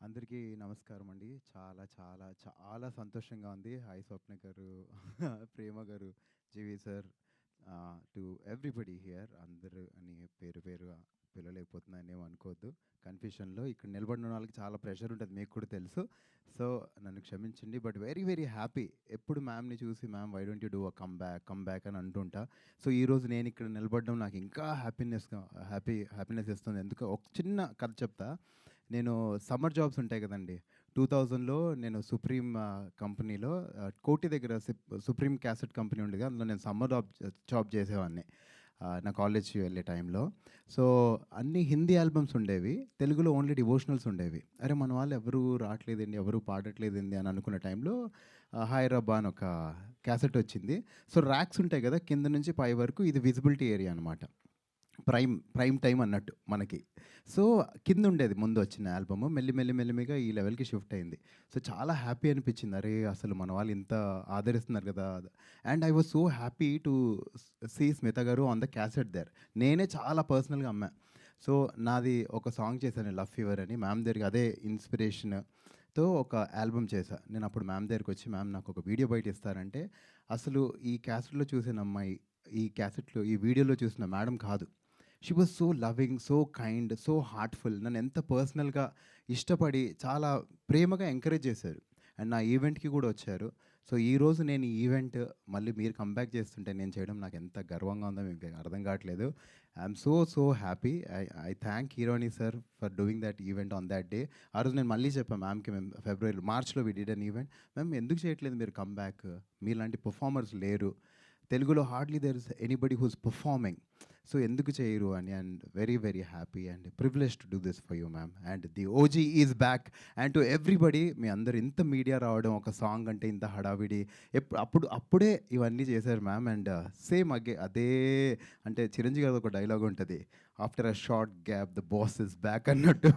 అందరికీ నమస్కారం అండి. చాలా చాలా చాలా సంతోషంగా ఉంది. హాయ్ స్వప్న గారు, ప్రేమ గారు, జీవి సార్, టు ఎవ్రీబడీ హియర్ అందరూ అని పేరు పేరుగా పిలవలేకపోతున్నాను, ఏమి అనుకోవద్దు. కన్ఫ్యూషన్‌లో ఇక్కడ నిలబడిన వాళ్ళకి చాలా ప్రెషర్ ఉంటది, మీకు కూడా తెలుసు. సో, నన్ను క్షమించండి. But very very happy. ఎప్పుడు మ్యామ్‌ని చూసి ma'am why don't you do a come back అని అంటుంటా. సో, ఈరోజు నేను ఇక్కడ నిలబడడం నాకు ఇంకా హ్యాపీనెస్ ఇస్తుంది. ఎందుకో ఒక చిన్న కథ చెప్తా. నేను సమ్మర్ జాబ్స్ ఉంటాయి కదండీ! 2000లో నేను సుప్రీం కంపెనీలో కోటి దగ్గర సుప్రీం క్యాసెట్ కంపెనీ ఉండేది. అందులో నేను సమ్మర్ జాబ్ చేసేవాడిని. నా కాలేజ్‌కి వెళ్ళే టైంలో. సో, అన్ని హిందీ ఆల్బమ్స్ ఉండేవి. తెలుగులో ఓన్లీ డివోషనల్స్ ఉండేవి. అరే! మన వాళ్ళు ఎవరు రావట్లేదేంటి, ఎవరు పాడట్లేదేంటి అని అనుకున్న టైంలో 'హాయ్ రబ్బా' అని ఒక క్యాసెట్ వచ్చింది. సో, ర్యాక్స్ ఉంటాయి కదా! కింద నుంచి పై వరకు ఇది విజిబిలిటీ ఏరియా అనమాట. ప్రైమ్ టైమ్ అన్నట్టు మనకి. సో, కిందుండేది ముందొచ్చిన ఆల్బమ్. మెల్లిమెల్లిగా ఈ లెవెల్‌కి షిఫ్ట్ అయింది. సో, చాలా హ్యాపీ అనిపిచ్చింది. అరే! అసలు మన వాళ్ళు ఇంత ఆదరిస్తున్నారు కదా! And I was so happy to see Smitha garu on the cassette there. నేనే చాలా పర్సనల్‌గా అమ్మా. సో, నాది ఒక సాంగ్ చేశాను 'లవ్ ఫీవర్' అని. మ్యామ్ దగ్గరికి అదే ఇన్‌స్పిరేషన్‌తో ఒక ఆల్బమ్ చేశా. నేను అప్పుడు మ్యామ్ దగ్గరికొచ్చి, మ్యామ్ నాకు ఒక వీడియో బయట ఇస్తారంటే, అసలు ఈ క్యాసెట్‌లో చూసిన అమ్మాయి, ఈ వీడియోలో చూసిన మేడం కాదు. She was so loving, so kind, so heartful. నన్ను ఎంత పర్సనల్‌గా ఇష్టపడి, చాలా ప్రేమగా ఎంకరేజ్ చేశారు. అండ్ నా ఈవెంట్‌కి కూడా వచ్చారు. సో, ఈరోజు నేను ఈ ఈవెంట్ మళ్ళీ మీరు కంబ్యాక్ చేస్తుంటే నేను చేయడం నాకు ఎంత గర్వంగా ఉందో మీకు అర్థం కావట్లేదు. I'm so happy. I thank హీరోని sir for doing that event on that day. ఆ రోజు నేను మళ్ళీ చెప్పాను మ్యామ్‌కి, మేము మార్చ్‌లో we did an event. Ma'am ఎందుకు చేయట్లేదు మీరు కంబ్యాక్? మీలాంటి పెర్ఫార్మర్స్ లేరు. తెలుగులో hardly there is anybody who's performing. So, ఎందుకు చేయరు అని. And very happy and privilege to do this for you ma'am. And the OG is back. And to everybody, మీ అందరు ఇంత మీడియా రావడం, ఒక సాంగ్ అంటే ఇంత హడావిడి, అప్పుడే ఇవన్నీ చేశారు మ్యామ్. అండ్ సేమ్ అదే, అంటే చిరంజీవి గారిది ఒక డైలాగ్ ఉంటుంది, after a short gap the boss is back అన్నట్టు.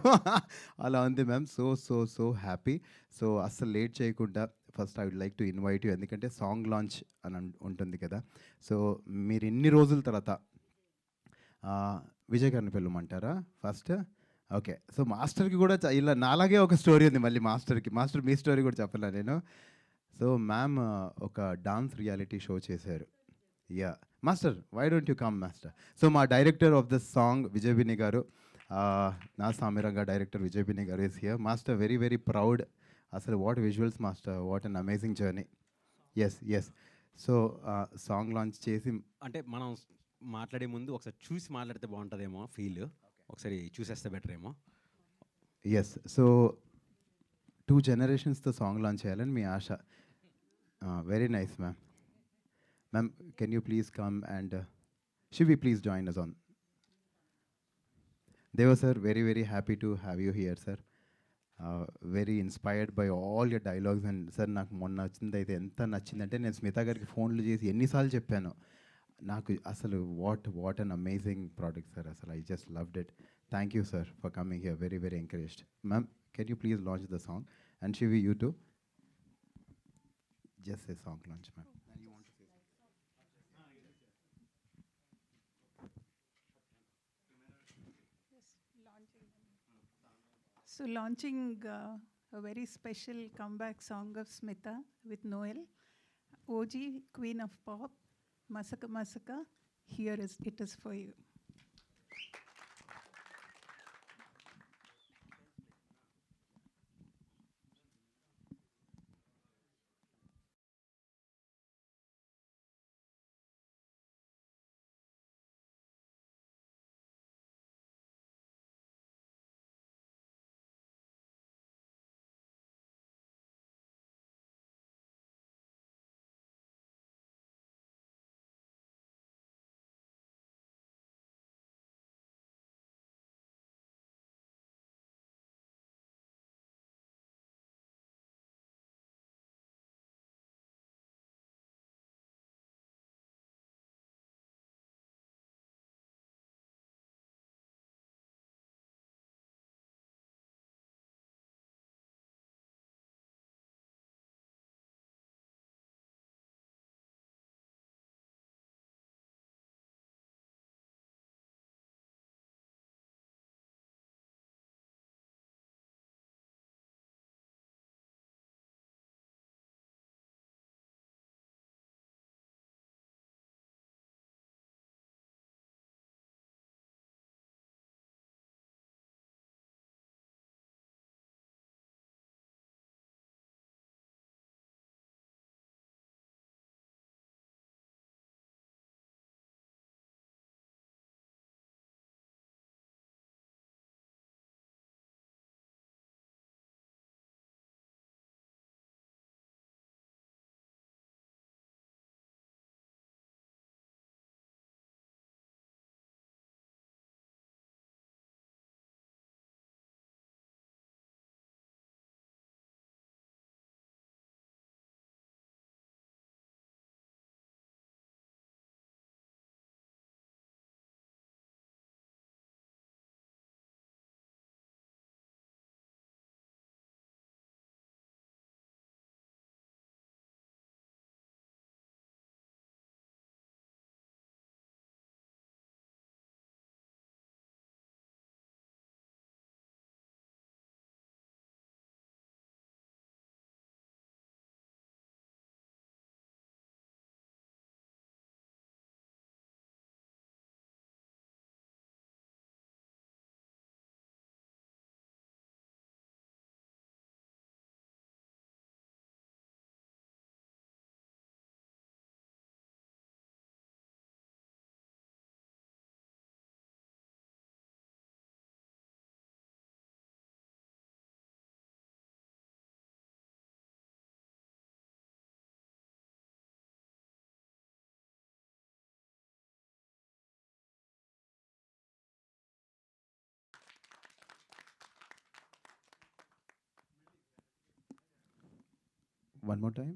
అలా ఉంది మ్యామ్. So happy. సో, అస్సలు లేట్ చేయకుండా first I would like to invite you. ఎందుకంటే సాంగ్ లాంచ్ అని ఉంటుంది కదా! సో, మీరు ఇన్ని రోజుల తర్వాత విజయ్ గారిని పిలవమంటారా ఫస్ట్? ఓకే. సో, మాస్టర్‌కి కూడా ఇలా నాలాగే ఒక స్టోరీ ఉంది మళ్ళీ మాస్టర్‌కి. మాస్టర్ మీ స్టోరీ కూడా చెప్పనా నేను? సో, మ్యామ్ ఒక డాన్స్ రియాలిటీ షో చేశారు. Yeah! Master why don't you come master? So, మా director of the song Vijay Binny garu, Naa Saami Ranga director Vijay Binny garu is here. Master very proud. అసలు what visuals master, what an amazing journey. Yes. So, song launch చేసి అంటే మనం మాట్లాడే ముందు ఒకసారి చూసి మాట్లాడితే బాగుంటుందేమో ఫీల్. ఒకసారి చూసేస్తే బెటర్ ఏమో. యెస్. సో, 2 జనరేషన్స్‌తో సాంగ్ లాంచ్ చేయాలని మీ ఆశ. Very nice ma'am. Ma'am can you please come and Shivi please join us on. Deva sir, very happy to have you here sir. Very inspired by all your dialogues. And sir, నాకు మొన్న వచ్చిందైతే ఎంత నచ్చిందంటే, నేను స్మిత గారికి ఫోన్లు చేసి ఎన్నిసార్లు చెప్పాను. నాకు అసలు what an amazing product sir. అసలు I just loved it. Thank you sir for coming here. Very encouraged. Ma'am can you please launch the song? And Shivi, you too, just a song launch ma'am. So launching a very special comeback song of Smita with Noel, OG, Queen of Pop, Masaka Masaka, here is it is for you. One more time.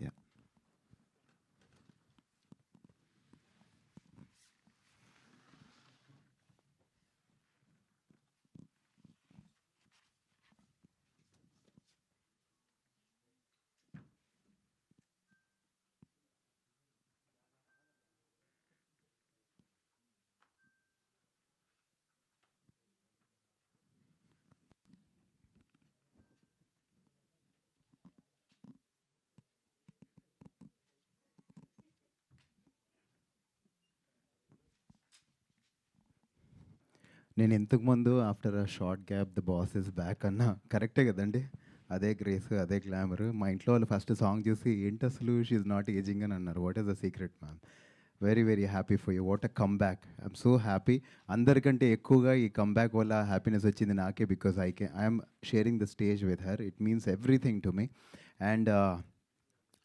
Yeah. నేను ఇంతకుముందు after a short gap the boss is back అన్న కరెక్టే కదండి. అదే grace, అదే glamour. మా ఇంట్లో వాళ్ళు ఫస్ట్ సాంగ్ చూసి ఏంటి అసలు షీఈ్ నాట్ ఏజింగ్ అని అన్నారు. What is the secret ma'am? Very very happy for you. What a comeback. I'm so happy. అందరికంటే ఎక్కువగా ఈ కమ్‌బ్యాక్ వల్ల హ్యాపీనెస్ వచ్చింది నాకే. Because I'm sharing the stage with her. It means everything to me. And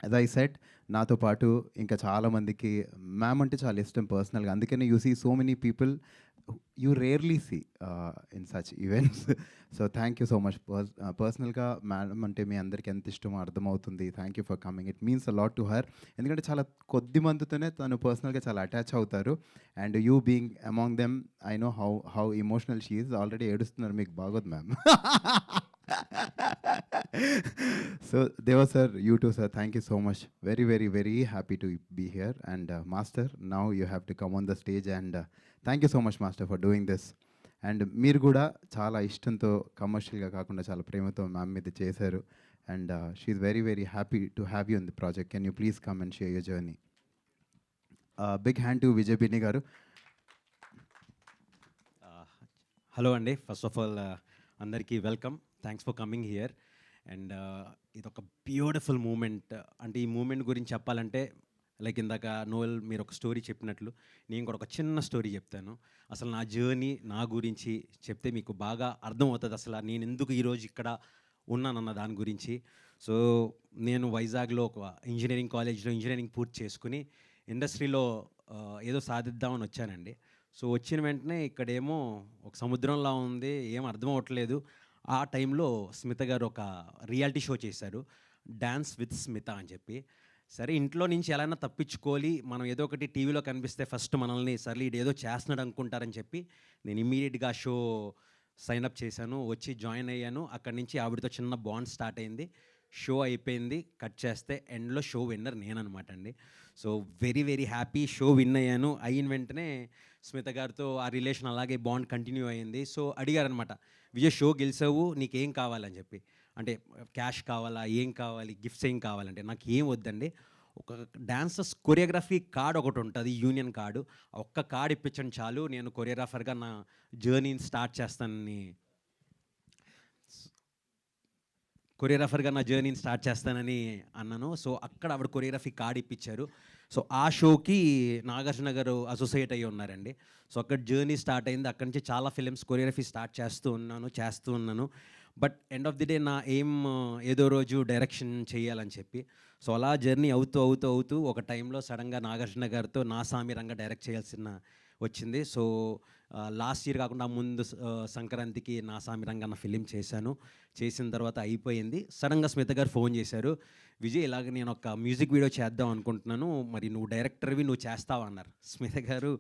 as I said, నాతో పాటు ఇంకా చాలామందికి మ్యామ్ అంటే చాలా ఇష్టం పర్సనల్గా. అందుకనే you see so many people you rarely see in such events. So thank you so much. పర్సనల్గా మేడం అంటే మీ అందరికీ ఎంత ఇష్టమో అర్థమవుతుంది. Thank you for coming. It means a lot to her. ఎందుకంటే చాలా కొద్ది మందితోనే తను పర్సనల్గా చాలా అటాచ్ అవుతారు. And you being among them, I know how emotional she is. Already ఏడుస్తున్నారు, మీకు బాగోదు ma'am. So Deva sir, you too sir, thank you so much. Very very very happy to be here. And master, now you have to come on the stage. And thank you so much master for doing this. And మీరు కూడా చాలా ఇష్టంతో, కమర్షియల్గా కాకుండా చాలా ప్రేమతో ma'am మీద చేశారు. And she's very very happy to have you in the project. Can you please come and share your journey? Big hand to Vijay Binni garu. Hello అండి, ఫస్ట్ ఆఫ్ ఆల్ అందరికీ welcome, thanks for coming here. And ఇది ఒక beautiful moment. అంటే ఈ moment గురించి చెప్పాలంటే like ఇందాక Noel మీరు ఒక స్టోరీ చెప్పినట్లు నేను కూడా ఒక చిన్న స్టోరీ చెప్తాను. అసలు నా జర్నీ నా గురించి చెప్తే మీకు బాగా అర్థమవుతుంది అసలు నేను ఎందుకు ఈరోజు ఇక్కడ ఉన్నానన్న దాని గురించి. సో నేను వైజాగ్లో ఒక ఇంజనీరింగ్ కాలేజ్లో ఇంజనీరింగ్ పూర్తి చేసుకుని ఇండస్ట్రీలో ఏదో సాధిద్దామని వచ్చానండి. సో వచ్చిన వెంటనే ఇక్కడేమో ఒక సముద్రంలా ఉంది, ఏం అర్థం అవ్వట్లేదు. ఆ టైంలో స్మిత గారు ఒక రియాలిటీ షో చేశారు, డాన్స్ విత్ స్మిత అని చెప్పి. సరే ఇంట్లో నుంచి ఎలా అయినా తప్పించుకోవాలి, మనం ఏదో ఒకటి టీవీలో కనిపిస్తే ఫస్ట్ మనల్ని సర్లే ఇది ఏదో చేస్తున్నాడు అనుకుంటారని చెప్పి నేను ఇమ్మీడియట్గా షో సైన్అప్ చేశాను, వచ్చి జాయిన్ అయ్యాను. అక్కడి నుంచి ఆవిడతో చిన్న బాండ్ స్టార్ట్ అయింది. షో అయిపోయింది, కట్ చేస్తే ఎండ్లో షో విన్నర్ నేననమాట అండి. So very very happy, show win అయ్యాను. అయిన వెంటనే స్మిత గారితో ఆ రిలేషన్ అలాగే బాండ్ కంటిన్యూ అయ్యింది. సో అడిగారనమాట, విజయ్ షో గెలిచావు నీకేం కావాలని చెప్పి. అంటే క్యాష్ కావాలా, ఏం కావాలి, గిఫ్ట్స్ ఏం కావాలంటే నాకు ఏం వద్దండి, ఒక డాన్సర్స్ కొరియోగ్రఫీ కార్డ్ ఒకటి ఉంటుంది, యూనియన్ కార్డు, ఒక్క కార్డ్ ఇప్పించండి చాలు, నేను కొరియోగ్రాఫర్గా నా జర్నీని స్టార్ట్ చేస్తానని అన్నాను. సో అక్కడ ఆవిడ కొరియోగ్రఫీ కార్డ్ ఇప్పించారు. సో ఆ షోకి నాగార్జున గారు అసోసియేట్ అయ్యి ఉన్నారండి. సో అక్కడ జర్నీ స్టార్ట్ అయింది. అక్కడి నుంచి చాలా ఫిలిమ్స్ కొరియోగ్రఫీ స్టార్ట్ చేస్తూ ఉన్నాను. But end of the day నా ఎయిమ్ ఏదో రోజు డైరెక్షన్ చేయాలని చెప్పి. సో అలా జర్నీ అవుతూ ఒక టైంలో సడన్గా నాగార్జున గారితో నా సామిరంగా డైరెక్ట్ చేయాల్సిన వచ్చింది. సో లాస్ట్ ఇయర్ కాకుండా ముందు సంక్రాంతికి నా సామిరంగా అన్న ఫిలిం చేశాను. చేసిన తర్వాత అయిపోయింది. సడన్గా స్మిత గారు ఫోన్ చేశారు, విజయ్ ఇలాగ నేను ఒక మ్యూజిక్ వీడియో చేద్దాం అనుకుంటున్నాను, మరి నువ్వు డైరెక్టర్వి నువ్వు చేస్తావా అన్నారు. స్మిత గారు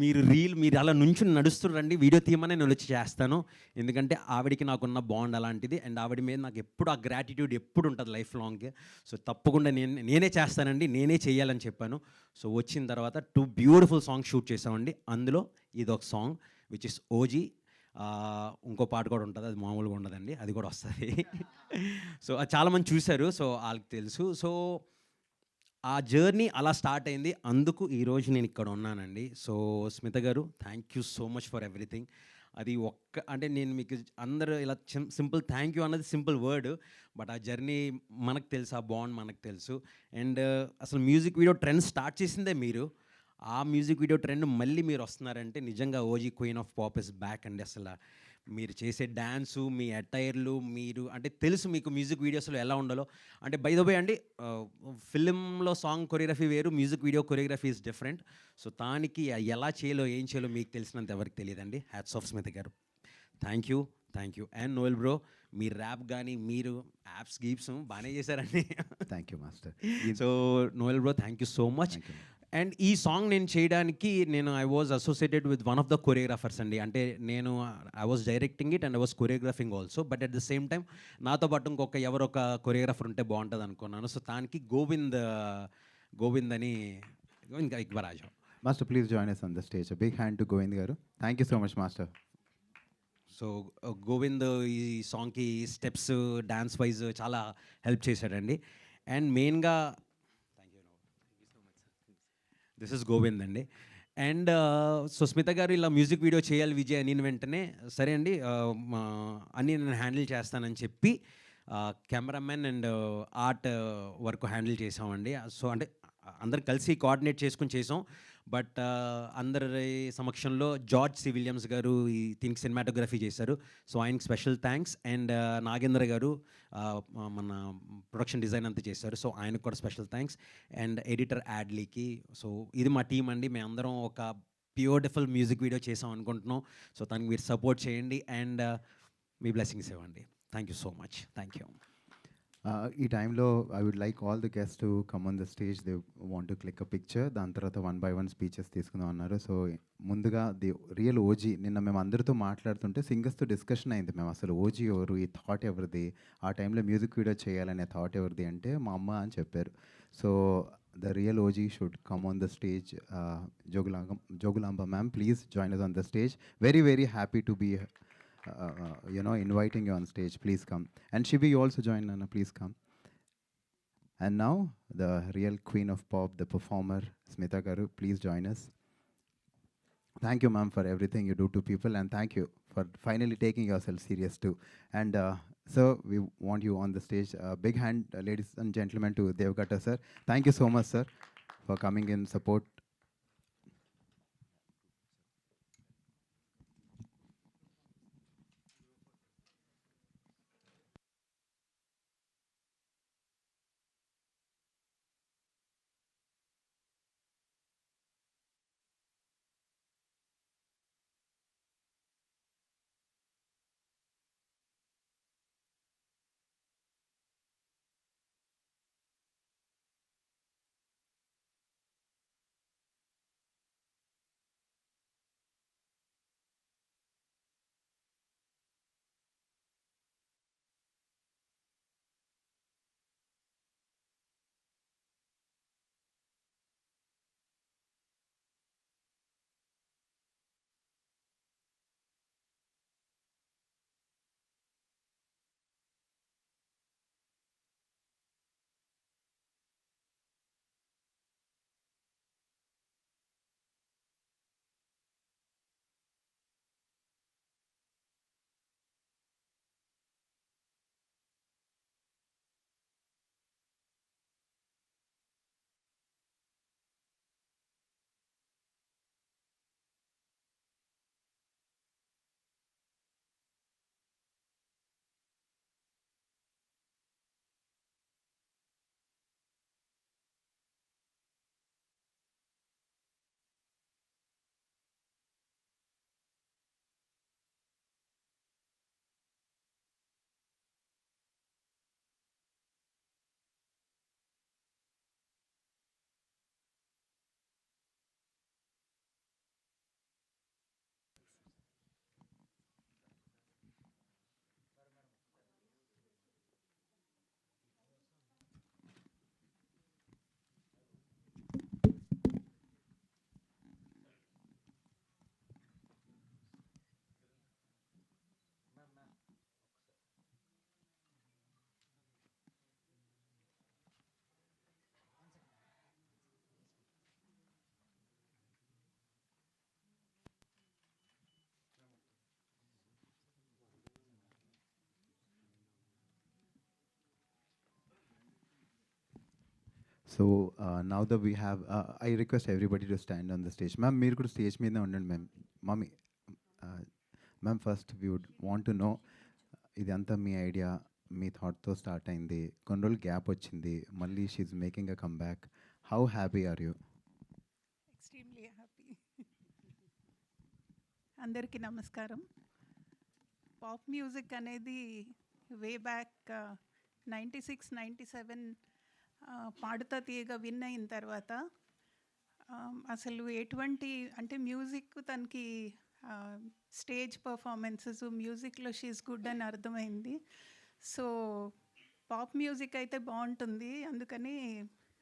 మీరు అలా నుంచి నడుస్తురండి, వీడియో తీయమని నేను వచ్చి చేస్తాను, ఎందుకంటే ఆవిడికి నాకున్న బాండ్ అలాంటిది. అండ్ ఆవిడ మీద నాకు ఎప్పుడు ఆ గ్రాటిట్యూడ్ ఎప్పుడు ఉంటుంది లైఫ్ లాంగ్. సో తప్పకుండా నేనే చేస్తానండి, నేనే చేయాలని చెప్పాను. సో వచ్చిన తర్వాత 2 బ్యూటిఫుల్ సాంగ్స్ షూట్ చేసామండి. అందులో ఇదొక సాంగ్ విచ్ ఇస్ ఓజీ. ఇంకో పాట కూడా ఉంటుంది, అది మామూలుగా ఉండదండి, అది కూడా వస్తుంది. సో అది చాలామంది చూశారు, సో వాళ్ళకి తెలుసు. సో ఆ జర్నీ అలా స్టార్ట్ అయింది, అందుకు ఈరోజు నేను ఇక్కడ ఉన్నానండి. So Smitha garu, thank you so much for everything. అది అంటే నేను మీకు అందరూ ఇలా సింపుల్ థ్యాంక్ యూ అన్నది సింపుల్ వర్డ్, బట్ ఆ జర్నీ మనకు తెలుసు, ఆ బాండ్ మనకు తెలుసు. అండ్ అసలు మ్యూజిక్ వీడియో ట్రెండ్ స్టార్ట్ చేసిందే మీరు, ఆ మ్యూజిక్ వీడియో ట్రెండ్ మళ్ళీ మీరు వస్తున్నారంటే నిజంగా OG queen of pop is back అండి. అసలు మీరు చేసే డ్యాన్సు, మీ అటైర్లు, మీరు అంటే తెలుసు మీకు మ్యూజిక్ వీడియోస్లో ఎలా ఉండాలో. అంటే బై ద వే అండి, ఫిలింలో సాంగ్ కొరియోగ్రఫీ వేరు, music video choreography is different. So దానికి ఎలా చేయాలో ఏం చేయాలో మీకు తెలిసినంత ఎవరికి తెలియదండి. Hats off Smitha garu, thank you. And Noel bro, మీ ర్యాప్ కానీ మీరు యాప్స్ గీప్స్ బాగానే చేశారండి. Thank you master. So Noel bro, thank you so much. And ఈ సాంగ్ నేను చేయడానికి I was associated with one of the choreographers అండి. అంటే I was directing it and I was choreographing also. But at the same time నాతో పాటు ఎవరొక choreographer ఉంటే బాగుంటుంది అనుకున్నాను. సో దానికి గోవింద్ అని ఇంకా ఇక్బరాజు. Master please join us on the stage. A big hand to Govind garu. Thank you so much master. So Govind ఈ సాంగ్కి స్టెప్స్ డాన్స్ వైజ్ చాలా హెల్ప్ చేశాడండి. అండ్ మెయిన్గా దిస్ ఇస్ గోవింద్ అండి. అండ్ సో స్మిత గారు ఇలా మ్యూజిక్ వీడియో చేయాలి విజయ్ అని వెంటనే సరే అండి అన్నీ నేను హ్యాండిల్ చేస్తానని చెప్పి cameraman and art work handle చేసామండి. సో అంటే అందరు కలిసి కోఆర్డినేట్ చేసుకుని చేసాం. బట్ అందరి సమక్షంలో జార్జ్ సి విలియమ్స్ గారు దీనికి సినిమాటోగ్రఫీ చేశారు. సో ఆయనకి స్పెషల్ థ్యాంక్స్. అండ్ నాగేంద్ర గారు మన ప్రొడక్షన్ డిజైన్ అంతా చేశారు. సో ఆయనకు కూడా స్పెషల్ థ్యాంక్స్. అండ్ ఎడిటర్ యాడ్లీకి. సో ఇది మా టీం అండి. మేమందరం ఒక బ్యూటిఫుల్ మ్యూజిక్ వీడియో చేసాం అనుకుంటున్నాం. సో దానికి మీరు సపోర్ట్ చేయండి అండ్ మీ బ్లెస్సింగ్స్ ఇవ్వండి. Thank you so much. Thank you. ఈ టైంలో I would like all the guest to come on the stage. They want to click a picture. దాని తర్వాత 1 by 1 స్పీచెస్ తీసుకుందాం అన్నారు. సో ముందుగా ది రియల్ ఓజీ, నిన్న మేము అందరితో మాట్లాడుతుంటే సింగర్స్తో డిస్కషన్ అయింది. మేము అసలు ఓజీ ఎవరు, ఈ థాట్ ఎవరిది, ఆ టైంలో మ్యూజిక్ వీడియో చేయాలనే థాట్ ఎవరిది అంటే మా అమ్మ అని చెప్పారు. So the real OG should come on the stage. Jogulamba ma'am, please join us on the stage. Very very happy to be inviting you on stage. Please come. And Shivi, you also join, Nana. Please come. And now the real queen of pop, the performer Smita Garu, please join us. Thank you ma'am for everything you do to people, and thank you for finally taking yourself serious too. And sir, we want you on the stage. Big hand, ladies and gentlemen, to Devgata sir. Thank you so much, sir, for coming in support. So now that we have, I request everybody to stand on the stage. Ma'am, మీరు కూడా stage మీదనే ఉండండి ma'am. Mummy, ma'am first we would want to know, ఇదంతా మీ idea, మీ థాట్తో start అయింది, కొన్ని రోజులు gap వచ్చింది, మళ్ళీ she's making a come back. How happy are you? Extremely happy. అందరికీ నమస్కారం. పాప్ మ్యూజిక్ అనేది వే బ్యాక్ 96, 97 పాడుతా తీయగా విన్ అయిన తర్వాత అసలు ఎటువంటి అంటే మ్యూజిక్ తనకి స్టేజ్ పర్ఫార్మెన్సెస్ మ్యూజిక్లో షీఈస్ గుడ్ అని అర్థమైంది. సో పాప్ మ్యూజిక్ అయితే బాగుంటుంది, అందుకని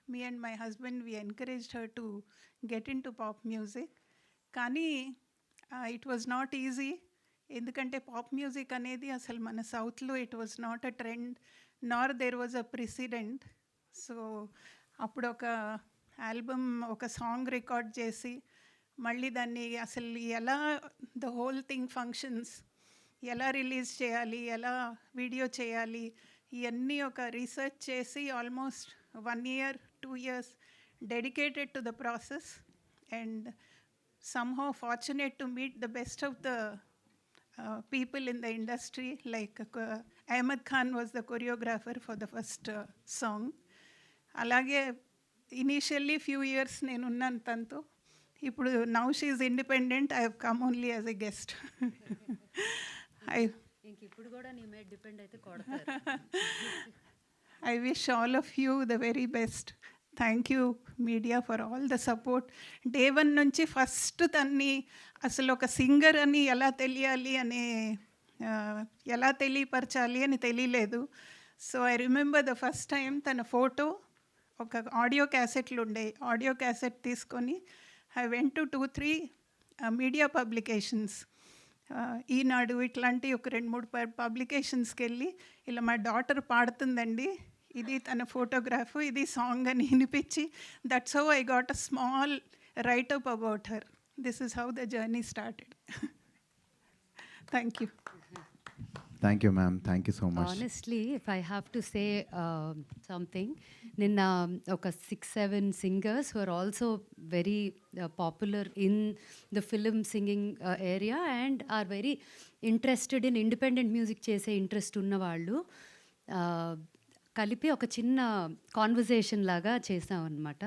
me and my husband we encouraged her to get in to pop music. కానీ ఇట్ వాజ్ నాట్ ఈజీ, ఎందుకంటే పాప్ మ్యూజిక్ అనేది అసలు మన సౌత్లో it was not a trend nor there was a precedent. So అప్పుడు ఒక ఆల్బమ్, ఒక song record చేసి మళ్ళీ దాన్ని అసలు ఎలా ద హోల్ థింగ్ ఫంక్షన్స్ ఎలా రిలీజ్ చేయాలి, ఎలా వీడియో చేయాలి, ఇవన్నీ ఒక రీసెర్చ్ చేసి almost 1 year, 2 years dedicated to the process, and somehow fortunate to meet the best of the people in the industry, like Ahmed Khan was the choreographer for the first song. అలాగే initially few years నేను ఉన్నాను తనతో. ఇప్పుడు now she is independent, I have come only as a guest. ఇప్పుడు కూడా నీ మీద depend అయితే కొడతారు. I wish all of you the very best. Thank you media for all the support. Day 1 నుంచి ఫస్ట్ తన్ని అసలు ఒక సింగర్ అని ఎలా తెలియాలి అనే ఎలా తెలియపరచాలి అని తెలియలేదు. So I remember the first time తన ఫోటో ఒక ఆడియో క్యాసెట్లు ఉండే, ఆడియో క్యాసెట్ తీసుకొని I went to 2-3 media publications, Eenadu ఇట్లాంటి ఒక 2-3 పబ్లికేషన్స్కి వెళ్ళి ఇలా మా డాటర్ పాడుతుందండి, ఇది తన ఫోటోగ్రాఫ్, ఇది సాంగ్ అని వినిపించి, that's how I got a small write-up about her. This is how the journey started. Thank you. Thank you ma'am, thank you so much. Honestly, if I have to say something, నిన్న ఒక 6-7 singers who are also very popular in the film singing area and are very interested in independent music చేసే interest ఉన్నవాళ్ళు కలిపి ఒక చిన్న conversation లాగా చేసామన్నమాట.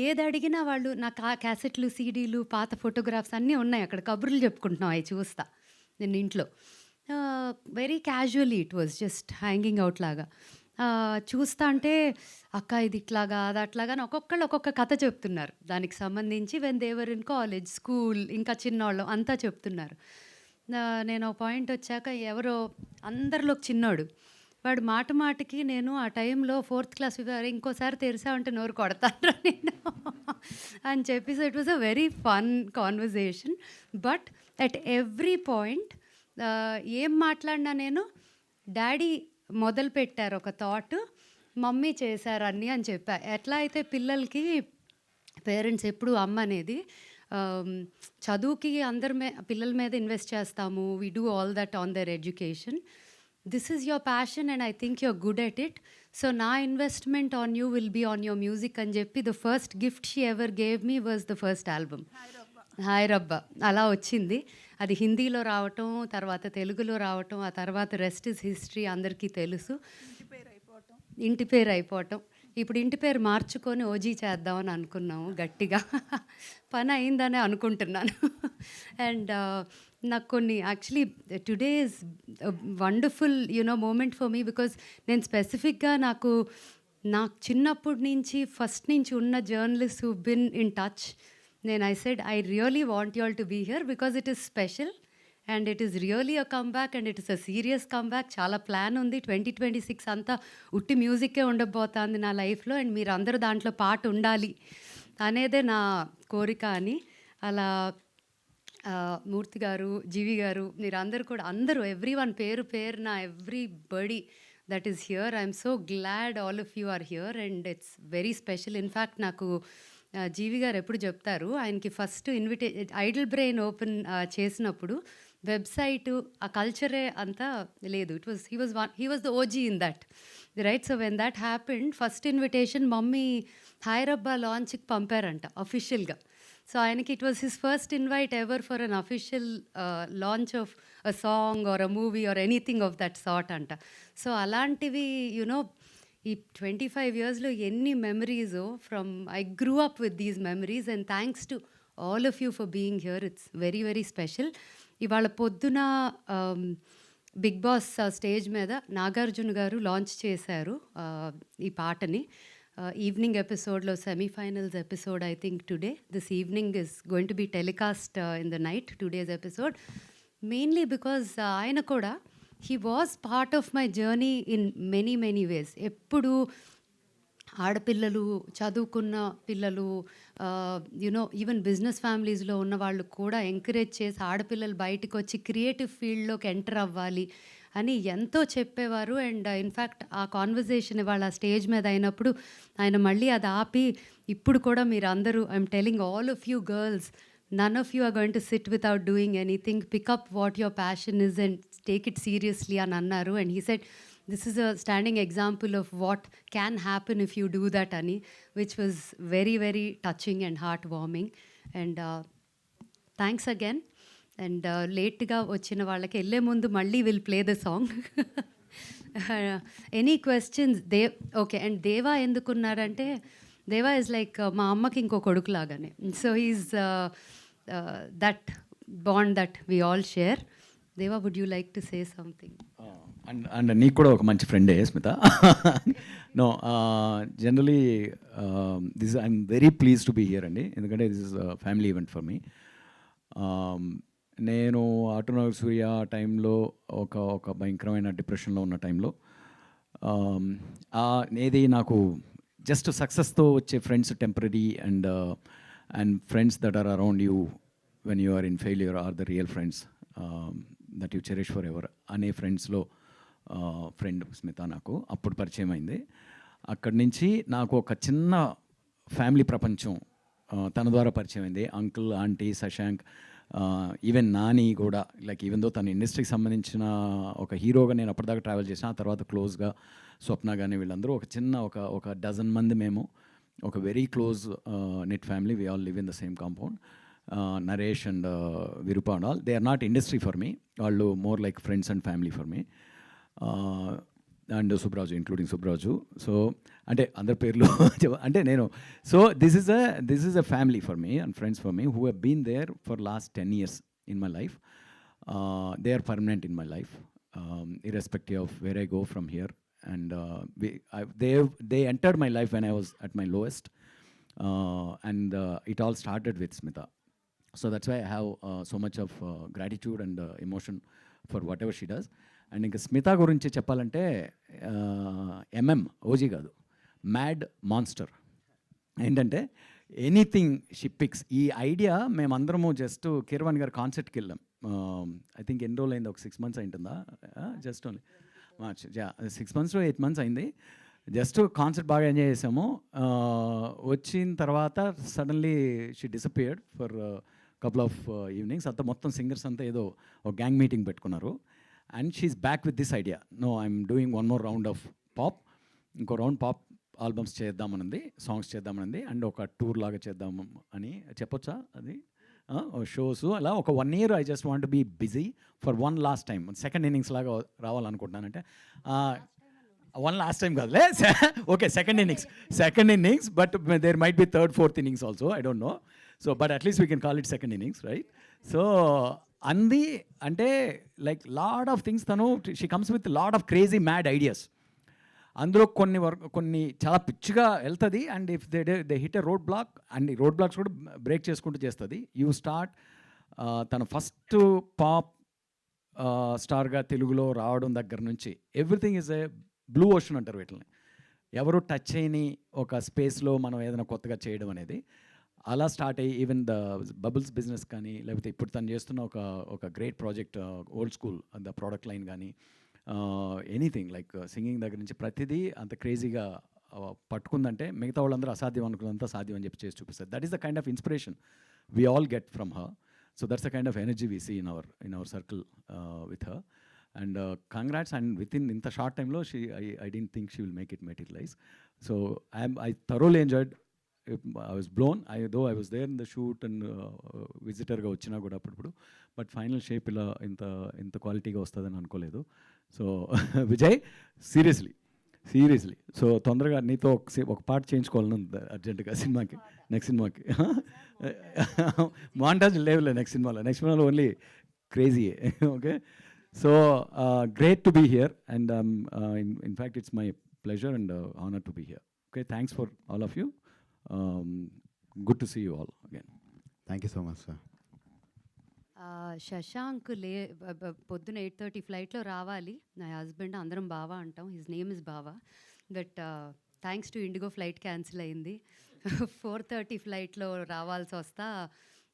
ఏది అడిగినా వాళ్ళు నాకు క్యాసెట్లు, సీడీలు, పాత ఫోటోగ్రాఫ్స్ అన్నీ ఉన్నాయి అక్కడ. కబుర్లు చెప్పుకుంటున్నాం అవి చూస్తా నేను ఇంట్లో. Very casually it was just hanging out లాగా చూస్తా అంటే, అక్క ఇది ఇట్లాగా అది అట్లాగా అని ఒక్కొక్కళ్ళు ఒక్కొక్క కథ చెప్తున్నారు దానికి సంబంధించి. When they were in college, school, ఇంకా చిన్నవాళ్ళు అంతా చెప్తున్నారు. నేను ఒక పాయింట్ వచ్చాక ఎవరో అందరిలో చిన్నోడు వాడు మాట మాటకి నేను ఆ టైంలో 4th క్లాస్ ఇంకోసారి తెరిసామంటే నోరు కొడతాను నేను అని చెప్పేసి it was a very fun conversation. But at every point ఏం మాట్లాడినా నేను డాడీ మొదలు పెట్టారు ఒక థాట్, మమ్మీ చేశారు అన్నీ అని చెప్పా. ఎట్లా అయితే పిల్లలకి పేరెంట్స్ ఎప్పుడు అమ్మ అనేది చదువుకి పిల్లల మీద ఇన్వెస్ట్ చేస్తాము. We do all that on their education. This is your passion and I think you're good at it. So na investment on you will be on your music అని చెప్పి the first gift she ever gave me was the first album. Hai Rabba అలా వచ్చింది. అది హిందీలో రావటం, తర్వాత తెలుగులో రావటం, ఆ తర్వాత రెస్ట్ ఇస్ హిస్టరీ అందరికీ తెలుసు. ఇంటి పేరు అయిపోవటం. ఇప్పుడు ఇంటి పేరు మార్చుకొని ఓజీ చేద్దామని అనుకున్నాము గట్టిగా. పని అయిందనే అనుకుంటున్నాను. అండ్ నాకు కొన్ని actually today is wonderful moment for me because నేను స్పెసిఫిక్గా నాకు చిన్నప్పటి నుంచి ఫస్ట్ నుంచి ఉన్న journalist who been in touch, I said I really want you all to be here because it is special and it is really a comeback and it is a serious comeback. చాలా plan ఉంది. 2026 అంతా ఉట్టి మ్యూజిక్కే ఉండబోతుంది నా లైఫ్లో and మీరు అందరూ దాంట్లో పాట ఉండాలి అనేదే నా కోరిక అని. అలా మూర్తి గారు, జీవి గారు, మీరు అందరూ ఎవ్రీ వన్ పేరున everybody that is here. I'm so glad all of you are here and it's very special. In fact నాకు జీవి గారు ఎప్పుడు చెప్తారు, ఆయనకి ఫస్ట్ ఐడల్ బ్రెయిన్ ఓపెన్ చేసినప్పుడు వెబ్సైటు ఆ కల్చరే అంతా లేదు. He was the OG in that, right? So when that happened first invitation mummy Hai Rabba లాంచ్కి పంపారంట అఫీషియల్గా. సో ఆయనకి it was his first invite ever for an official launch of a song or a movie or anything of that sort అంట. So అలాంటివి ఈ 25 yearsలో ఎన్ని మెమరీసో from I grew up with these memories and thanks to all of you for being here. It's very very special. ఇవాళ పొద్దున big boss stage మీద నాగార్జున గారు లాంచ్ చేశారు ఈ పాటని. ఈవినింగ్ ఎపిసోడ్లో semifinals episode I think today this evening is going to be telecast in the night today's episode. Mainly because ఆయన కూడా he was part of my journey in many ways. ఎప్పుడు ఆడపిల్లలు, చదువుకున్న పిల్లలు, ఈవెన్ బిజినెస్ ఫ్యామిలీస్లో ఉన్న వాళ్ళు కూడా ఎంకరేజ్ చేసి ఆడపిల్లలు బయటకు వచ్చి క్రియేటివ్ ఫీల్డ్లోకి ఎంటర్ అవ్వాలి అని ఎంతో చెప్పేవారు. అండ్ ఇన్ఫ్యాక్ట్ ఆ కాన్వర్జేషన్ ఇవాళ స్టేజ్ మీద అయినప్పుడు ఆయన మళ్ళీ అది ఆపి ఇప్పుడు కూడా మీరు అందరూ I'm telling all of you girls, none of you are going to sit without doing anything. Pick up what your passion is and take it seriously అని అన్నారు. And he said this is a standing example of what can happen if you do that అని, which was very very touching and heartwarming. And thanks again. And లేట్గా వచ్చిన వాళ్ళకి వెళ్ళే ముందు మళ్ళీ will play the song. Any questions? Okay. And దేవా ఎందుకున్నారంటే దేవా is like మా అమ్మకి ఇంకో కొడుకు లాగానే. So is that bond that we all share. Deva, would you like to say something? And నీకు కూడా ఒక మంచి ఫ్రెండే Smita. No, generally this I'm very pleased to be here అండి, ఎందుకంటే this is family event for me. నేను ఆటోనగర్ సూర్య టైంలో ఒక భయంకరమైన డిప్రెషన్లో ఉన్న టైంలో ఏది నాకు జస్ట్ సక్సెస్తో వచ్చే friends temporary and friends that are around you when you are in failure are the real friends that you cherish for ever అనే ఫ్రెండ్స్లో ఫ్రెండ్ స్మిత నాకు అప్పుడు పరిచయం అయింది. అక్కడి నుంచి నాకు ఒక చిన్న ఫ్యామిలీ ప్రపంచం తన ద్వారా పరిచయం అయింది. Uncle, aunty, Shashank, even Nani కూడా లైక్ ఈవెన్ దో తన ఇండస్ట్రీకి సంబంధించిన ఒక హీరోగా నేను అప్పటిదాకా ట్రావెల్ చేసిన, ఆ తర్వాత క్లోజ్గా స్వప్న కానీ వీళ్ళందరూ ఒక చిన్న ఒక డజన్ మంది మేము ఒక very close knit family. We all live in the same compound. Naresh and Virupa and all, they are not industry for me, వాళ్ళు more like friends and family for me. And Subraju, including Subraju. So అంటే అందరి పేర్లు అంటే నేను, so this is a family for me and friends for me who have been there for last 10 years in my life. They are permanent in my life, irrespective of where I go from here. And they entered my life when I was at my lowest, and it all started with Smita. So that's why I have so much of gratitude and emotion for whatever she does. And ఇంకా స్మిత గురించి చెప్పాలంటే OG కాదు, mad monster. ఏంటంటే anything she pics. ఈ idea మేమందరము just Keeravani గారి కాన్సర్ట్కి వెళ్ళాం. I think ఎన్ని రోజులు అయింది, ఒక 6 months అయింటుందా, just only March, 6 months to 8 months అయింది. జస్ట్ కాన్సర్ట్ బాగా ఎంజాయ్ చేసాము. వచ్చిన తర్వాత suddenly she disappeared for couple of evenings. అంతా మొత్తం సింగర్స్ అంతా ఏదో ఒక గ్యాంగ్ మీటింగ్ పెట్టుకున్నారు. And she's back with this idea. No, I'm doing one more round of pop. ఇంకో రౌండ్ పాప్ ఆల్బమ్స్ చేద్దామనుంది, సాంగ్స్ చేద్దామనుంది, అండ్ ఒక టూర్ లాగా చేద్దాము అని చెప్పొచ్చా అది, షోస్ అలా ఒక 1 year I just want be busy for one last time. Second innings లాగా రావాలనుకుంటున్నానంటే, వన్ లాస్ట్ టైం కాదులే, okay second innings, but there might be third, fourth innings also, I don't know. So but at least we can call it second innings, right? So అంది అంటే like lot of things, తను she comes with lot of crazy mad ideas. అందులో కొన్ని చాలా పిచ్చిగా వెళ్తుంది. And if they hit a road black, and ఈ road blocks కూడా బ్రేక్ చేసుకుంటూ చేస్తుంది. యూ స్టార్ట్, తను ఫస్ట్ పాప్ స్టార్గా తెలుగులో రావడం దగ్గర నుంచి everything is a blue ocean అంటారు వీటిని. ఎవరు టచ్ చేయని ఒక స్పేస్లో మనం ఏదైనా కొత్తగా చేయడం అనేది అలా స్టార్ట్ అయ్యి, ఈవెన్ ద బబుల్స్ బిజినెస్ కానీ, లేకపోతే ఇప్పుడు తను చేస్తున్న ఒక great project old school the product line కానీ, ఎనీథింగ్ లైక్ సింగింగ్ దగ్గర నుంచి ప్రతిదీ అంత క్రేజీగా పట్టుకుందంటే మిగతా వాళ్ళందరూ అసాధ్యం అనుకున్నంత సాధ్యం అని చెప్పి చేసి చూపిస్తారు. That is the kind of inspiration we all get from her. So that's the kind of energy we see in our circle with her. And congrats. And within ఇంత షార్ట్ టైంలో I don't think she will make it materialize. So I thoroughly enjoyed. I was blown. Though I was there in the shoot and విజిటర్గా వచ్చినా కూడా అప్పుడు, but final shape ఇలా ఇంత క్వాలిటీగా వస్తుందని అనుకోలేదు. సో విజయ్, సీరియస్లీ సో తొందరగా నీతో ఒక పాట చేయించుకోవాలని ఉంది అర్జెంటుగా సినిమాకి, నెక్స్ట్ సినిమాకి. మాంటాజ్ లేవులే నెక్స్ట్ సినిమాలో only crazy. Okay, so great to be here, and in fact it's my pleasure and honour to be here. Okay, thanks for all of you. Good to see you all again. Thank you so much, sir. Shashank పొద్దున 8:30 ఫ్లైట్లో రావాలి. నా husband అందరం బావా అంటాం, his name is బావా. But thanks to IndiGo flight cancel అయింది. 4:30 ఫ్లైట్లో రావాల్సి వస్తా.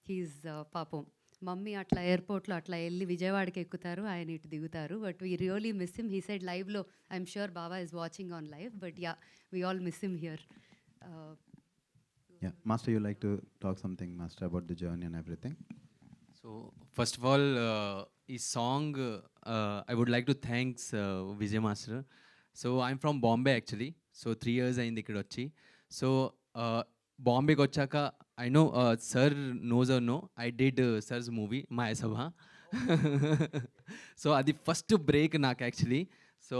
హీజ్ పాపం మమ్మీ అట్లా ఎయిర్పోర్ట్లో అట్లా వెళ్ళి విజయవాడకి ఎక్కుతారు, ఆయన ఇటు దిగుతారు. But we really miss him. He said లైవ్లో, ఐఎమ్ షూర్ బావా is watching on live, but yeah, we all miss him here. Yeah, Master, you like to talk something, Master, about the journey and everything? So first of all, this song I would like to thanks Vijay Master. So I'm from Bombay actually. So 3 years ayindi ikkada vachi. So Bombay ki vachaka I know sir knows or no, I did sir's movie Maya Sabha. So adi first break నాకు actually. So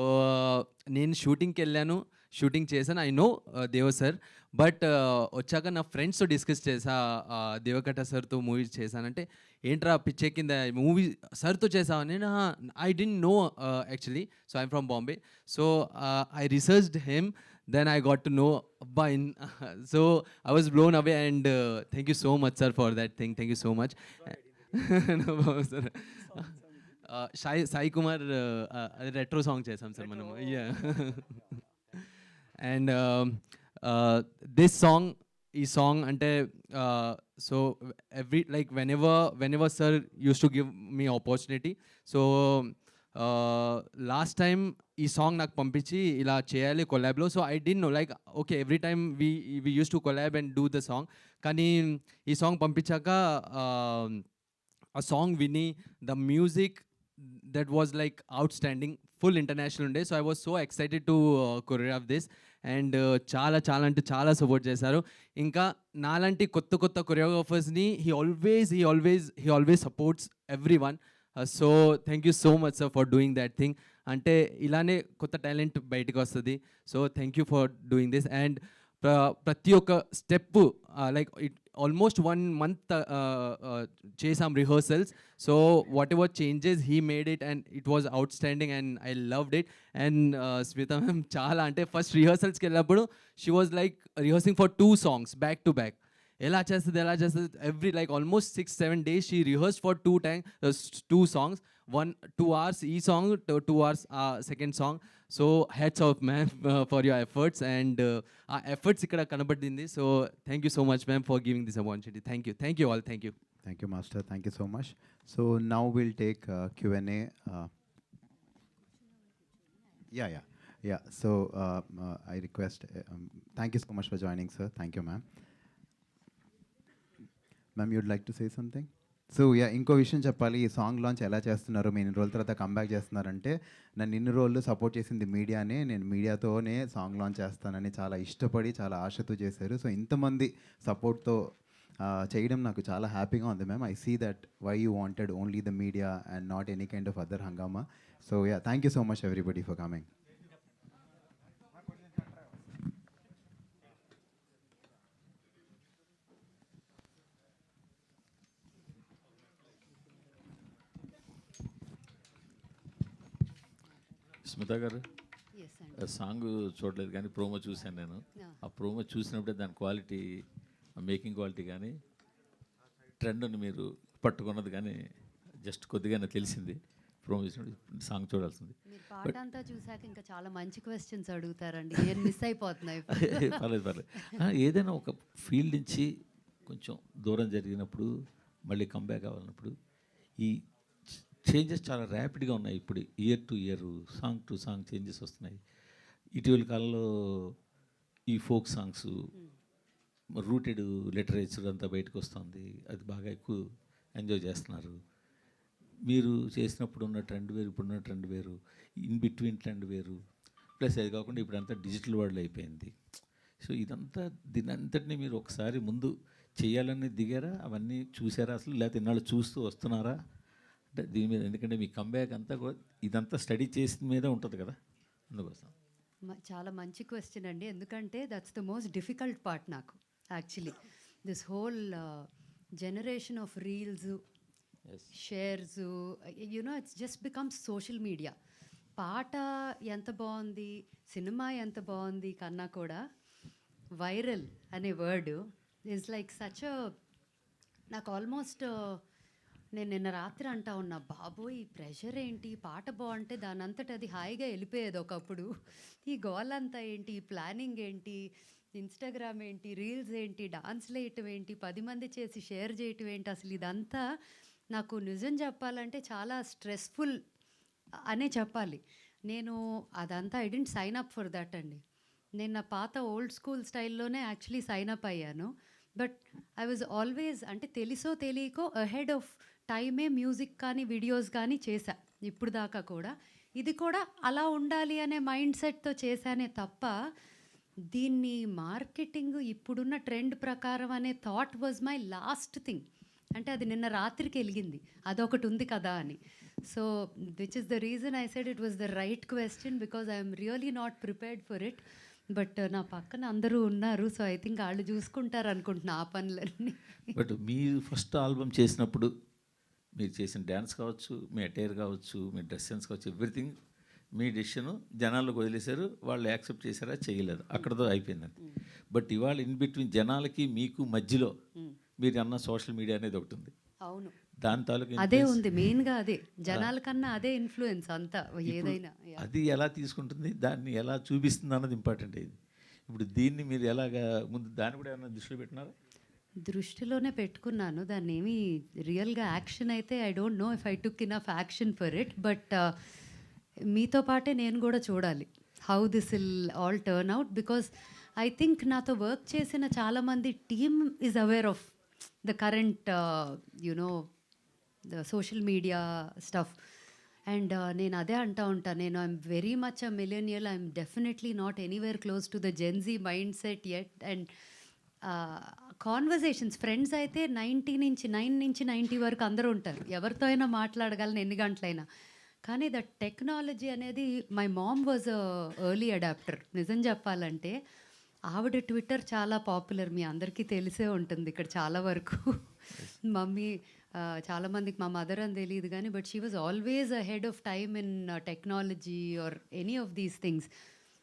నేను షూటింగ్కి వెళ్ళాను, shooting చేశాను. I know దేవ sir, but వచ్చాక నా ఫ్రెండ్స్తో discuss చేసా, దేవకట్ట సార్తో మూవీ చేశానంటే ఏంట్రా పిచ్చెక్కిందా మూవీ సార్తో చేసావా? నేను I don't know actually. So I'm from Bombay. So I researched him, then I got to know about him. So I was blown away and thank you so much sir for that thing. Thank you so much. Sir Sai Kumar అది retro song చేసాం sir మనము. And this song, ఈ song అంటే so every like whenever sir used to give me opportunity. So last time ఈ song నాకు పంపించి ఇలా చేయాలి కొలాబ్లో. So I did no like okay every time we used to collab and do the song. కానీ ఈ song పంపించాక ఆ సాంగ్ విని the music that was like outstanding, full international ఉండే. So I was so excited to choreograph this. And చాలా చాలా అంటే చాలా సపోర్ట్ చేశారు. ఇంకా నాలాంటి కొత్త కొత్త కొరియోగ్రాఫర్స్ని he always supports everyone. So thank you so much sir for doing that thing. అంటే ఇలానే కొత్త టాలెంట్ బయటకు వస్తుంది. So thank you for doing this. And ప్రతి ఒక్క step like it almost 1 month చేసాం rehearsals. So whatever changes he made it and it was outstanding and I loved it. And Smita ma'am చాలా అంటే first రిహర్సల్స్కి వెళ్ళినప్పుడు she was like రిహర్సింగ్ for 2 songs back to back. ఎలా చేస్తుంది every like almost 6-7 days she rehearse for 2 songs, 2 hours ఈ song, 2 hours second song. So hats off ma'am for your efforts. And ఆ efforts ఇక్కడ కనబడింది. So thank you so much ma'am for giving this opportunity. Thank you all. Thank you. Thank you, Master. Thank you so much. So now we'll take Q&A. Yeah. So I request, thank you so much for joining, sir. Thank you, ma'am. Ma'am, you'd like to say something? So ఇంకో విషయం చెప్పాలి. ఈ song launch ఎలా చేస్తున్నారు, మీరు ఇన్ని రోజుల తర్వాత కంబ్యాక్ చేస్తున్నారంటే, నన్ను ఇన్ని రోజులు సపోర్ట్ చేసింది మీడియానే. నేను మీడియాతోనే సాంగ్ లాంచ్ చేస్తానని చాలా ఇష్టపడి చాలా ఆశతో చేశారు. సో ఇంతమంది సపోర్ట్తో చేయడం నాకు చాలా హ్యాపీగా ఉంది ma'am. I see that why you wanted only the media and not any kind of other హంగామా. So thank you so much everybody for coming. Smita garu, yes అండి. సాంగ్ చూడలేదు కానీ ప్రోమో చూశాను నేను. ఆ ప్రోమో చూసినప్పుడే దాని క్వాలిటీ, మేకింగ్ క్వాలిటీ కానీ ట్రెండ్ని మీరు పట్టుకున్నది కానీ జస్ట్ కొద్దిగానే తెలిసింది. ప్రోమో చూసినప్పుడు సాంగ్ చూడాల్సింది. మీరు పాట అంతా చూసాక ఇంకా చాలా మంచి క్వశ్చన్స్ అడుగుతారండి. నేను మిస్ అయిపోతున్నాయి. పర్లేదు. ఏదైనా ఒక ఫీల్డ్ నుంచి కొంచెం దూరం జరిగినప్పుడు మళ్ళీ కంబ్యాక్ అవ్వాలన్నప్పుడు ఈ చేంజెస్ చాలా ర్యాపిడ్గా ఉన్నాయి. ఇప్పుడు year to year, song to song changes వస్తున్నాయి. ఇటీవల కాలంలో ఈ ఫోక్ సాంగ్స్, రూటెడ్ లిటరేచర్ అంతా బయటకు వస్తుంది. అది బాగా ఎక్కువ ఎంజాయ్ చేస్తున్నారు. మీరు చేసినప్పుడు ఉన్న ట్రెండ్ వేరు, ఇప్పుడున్న ట్రెండ్ వేరు, ఇన్ బిట్వీన్ ట్రెండ్ వేరు. ప్లస్ అది కాకుండా ఇప్పుడంతా డిజిటల్ వరల్డ్ అయిపోయింది. సో ఇదంతా దీనంతటినీ మీరు ఒకసారి ముందు చేయాలని దిగారా? అవన్నీ చూసారా అసలు, లేకపోతే ఇన్నాళ్ళు చూస్తూ వస్తున్నారా? అంటే దీని మీద, ఎందుకంటే మీ కంబ్యాక్ అంతా కూడా ఇదంతా స్టడీ చేసిన మీదే ఉంటుంది కదా, అందుకోసం. చాలా మంచి క్వశ్చన్ అండి. ఎందుకంటే that's the most difficult part నాకు actually. This whole generation of reels, shares, you know it's just becomes social media. పాట ఎంత బాగుంది, సినిమా ఎంత బాగుంది కన్నా కూడా వైరల్ అనే వర్డ్ ఈజ్ లైక్ సచ్ నాకు ఆల్మోస్ట్ నేను నిన్న రాత్రి అంటా ఉన్నా, బాబోయ్ ఈ ప్రెషర్ ఏంటి, పాట బాగుంటే దాని అంతటి అది హాయిగా వెళ్ళిపోయేది ఒకప్పుడు. ఈ గోల్ అంతా ఏంటి, ఈ ప్లానింగ్ ఏంటి, ఇన్స్టాగ్రామ్ ఏంటి, రీల్స్ ఏంటి, డాన్స్లు వేయటం ఏంటి, 10 మంది చేసి షేర్ చేయటం ఏంటి, అసలు ఇదంతా నాకు నిజం చెప్పాలంటే చాలా స్ట్రెస్ఫుల్ అనే చెప్పాలి. నేను అదంతా I didn't sign up for that అండి. నేను నా పాత ఓల్డ్ స్కూల్ స్టైల్లోనే యాక్చువల్లీ సైన్ అప్ అయ్యాను. బట్ ఐ వాజ్ ఆల్వేస్, అంటే తెలిసో తెలియకో అహెడ్ ఆఫ్ టైమే మ్యూజిక్ కానీ వీడియోస్ కానీ చేశా ఇప్పుడు దాకా కూడా. ఇది కూడా అలా ఉండాలి అనే మైండ్ సెట్తో చేశానే తప్ప దీన్ని మార్కెటింగ్ ఇప్పుడున్న ట్రెండ్ ప్రకారం అనే thought was my last thing. అంటే అది నిన్న రాత్రికి వెలిగింది, అదొకటి ఉంది కదా అని. So which is the reason I said it was the right question, because I'm really not prepared for it. But నా పక్కన అందరూ ఉన్నారు, సో ఐ థింక్ వాళ్ళు చూసుకుంటారు అనుకుంటున్నా ఆ పనులన్నీ. బట్ మీరు ఫస్ట్ ఆల్బమ్ చేసినప్పుడు మీరు చేసిన డ్యాన్స్ కావచ్చు, మీ అటైర్ కావచ్చు, మీ డ్రెస్ సెన్స్ కావచ్చు, ఎవ్రీథింగ్ మీ డెసిషను జనాలకు వదిలేశారు. వాళ్ళు యాక్సెప్ట్ చేశారా, చేయలేదు, అక్కడతో అయిపోయిందండి. బట్ ఇవాళ ఇన్ బిట్వీన్ జనాలకి మీకు మధ్యలో మీరు అన్న సోషల్ మీడియా అనేది ఒకటి ఉంది. అవును, దాని తాలూకు అదే ఉంది మెయిన్గా, అదే జనాల కన్నా అదే ఇన్ఫ్లుయెన్స్ అంతా ఏదైనా. అది ఎలా తీసుకుంటుంది, దాన్ని ఎలా చూపిస్తుంది అన్నది ఇంపార్టెంట్ అయింది. ఇప్పుడు దీన్ని మీరు ఎలాగా ముందు దాన్ని కూడా ఏమైనా దృష్టిలో పెట్టినారా? దృష్టిలోనే పెట్టుకున్నాను దాన్ని. ఏమి రియల్గా యాక్షన్ అయితే I don't no if I took enough action for it. But మీతో పాటే నేను కూడా చూడాలి how this will all turn out. Because I think నాతో వర్క్ చేసిన చాలామంది team is aware of the current you know the social media stuff. And నేను అదే అంటా ఉంటాను, నేను I'm very much a millennial, I'm definitely not anywhere close to the Gen Z mind set at. And conversations friends అయితే 9 నుంచి 90 వరకు అందరూ ఉంటారు, ఎవరితో అయినా మాట్లాడగలను ఎన్ని గంటలైనా. కానీ ద టెక్నాలజీ అనేది, my mom was a early adapter. నిజం చెప్పాలంటే ఆవిడ ట్విట్టర్ చాలా పాపులర్, మీ అందరికీ తెలిసే ఉంటుంది ఇక్కడ చాలా వరకు. మమ్మీ చాలామందికి మా మదర్ అని తెలియదు కానీ, but she was always a head of time in technology or any of these things.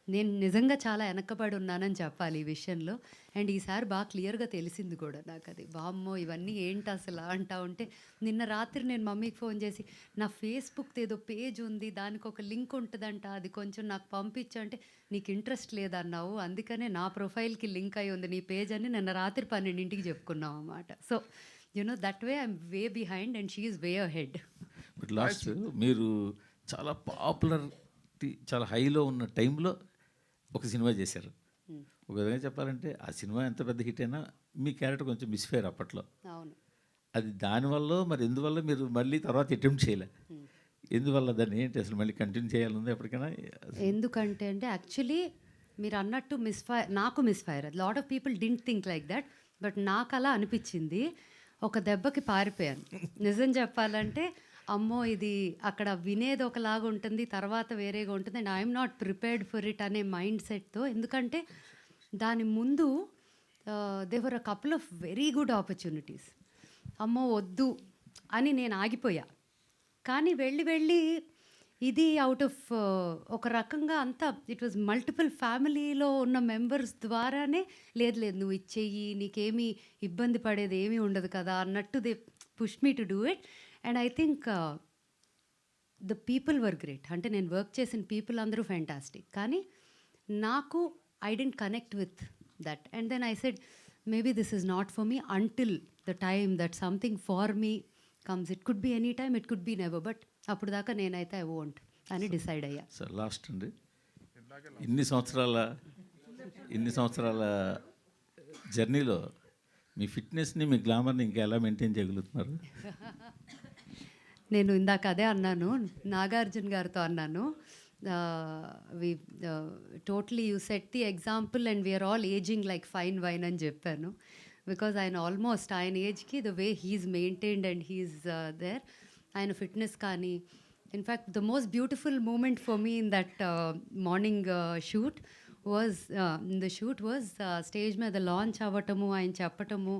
నేను నిజంగా చాలా వెనకబడి ఉన్నానని చెప్పాలి ఈ విషయంలో. అండ్ ఈసారి బాగా క్లియర్గా తెలిసింది కూడా నాకు, అది వామ్మో ఇవన్నీ ఏంటి అసలు అంటా ఉంటే. నిన్న రాత్రి నేను మమ్మీకి ఫోన్ చేసి, నా ఫేస్బుక్ ఏదో పేజ్ ఉంది, దానికి ఒక లింక్ ఉంటుందంట, అది కొంచెం నాకు పంపించు అంటే, నీకు ఇంట్రెస్ట్ లేదన్నావు, అందుకనే నా ప్రొఫైల్కి లింక్ అయి ఉంది నీ పేజ్ అని నిన్న రాత్రి 12ంటికి చెప్పుకున్నాం అన్నమాట. So that way I'm way behind and she is way ahead. But last మీరు చాలా పాపులారిటీ చాలా హైలో ఉన్న టైంలో ఒక సినిమా చేశారు. ఒక విధంగా చెప్పాలంటే ఆ సినిమా ఎంత పెద్ద హిట్ అయినా మీ క్యారెక్టర్ కొంచెం మిస్ఫేర్ అప్పట్లో. అవును. అది దానివల్ల మరి ఎందువల్ల మీరు మళ్ళీ తర్వాత అటెంప్ట్ చేయలే? ఎందువల్ల దాన్ని ఏంటి అసలు మళ్ళీ కంటిన్యూ చేయాలంది ఎప్పటికైనా? ఎందుకంటే అంటే యాక్చువల్లీ మీరు అన్నట్టు నాకు misfire. Lot of people didn't think like that, but నాకు అలా అనిపించింది. ఒక దెబ్బకి పారిపోయాను నిజం చెప్పాలంటే. అమ్మో ఇది అక్కడ వినేది ఒకలాగా ఉంటుంది, తర్వాత వేరేగా ఉంటుంది, and I'm not prepared for it అనే మైండ్ సెట్తో. ఎందుకంటే దాని ముందు there were a couple of very good opportunities. అమ్మో వద్దు అని నేను ఆగిపోయా. కానీ వెళ్ళి ఇది అవుట్ ఆఫ్ ఒక రకంగా అంతా ఇట్ వాజ్ మల్టిపుల్ ఫ్యామిలీలో ఉన్న మెంబర్స్ ద్వారానే, లేదు నువ్వు ఇచ్చేయి, నీకేమీ ఇబ్బంది పడేది ఏమీ ఉండదు కదా అన్నట్టు they push me to do it. And I think the people were great. అంటే నేను వర్క్ చేసిన పీపుల్ అందరూ ఫ్యాంటాస్టిక్, కానీ నాకు I didn't connect with that. And then I said maybe this is not for me until the time that something for me comes. It could be any time, it could be never, but అప్పుడు దాకా నేనైతే I won't అని decide అయ్యా. Sir last అండి, ఇన్ని సంవత్సరాల జర్నీలో మీ ఫిట్నెస్ని మీ గ్లామర్ని ఇంకా ఎలా మెయింటైన్ చేయగలుగుతున్నారు? నేను ఇందాక అదే అన్నాను, నాగార్జున గారితో అన్నాను, we totally you set the example and we are all ageing like fine wine అని చెప్పాను. బికాజ్ ఆయన ఏజ్కి the way he is maintained and he is there, ఆయన ఫిట్నెస్ కానీ. In fact the most beautiful moment for me in that morning shoot was stage మీద launch అవ్వటము, ఆయన చెప్పటము,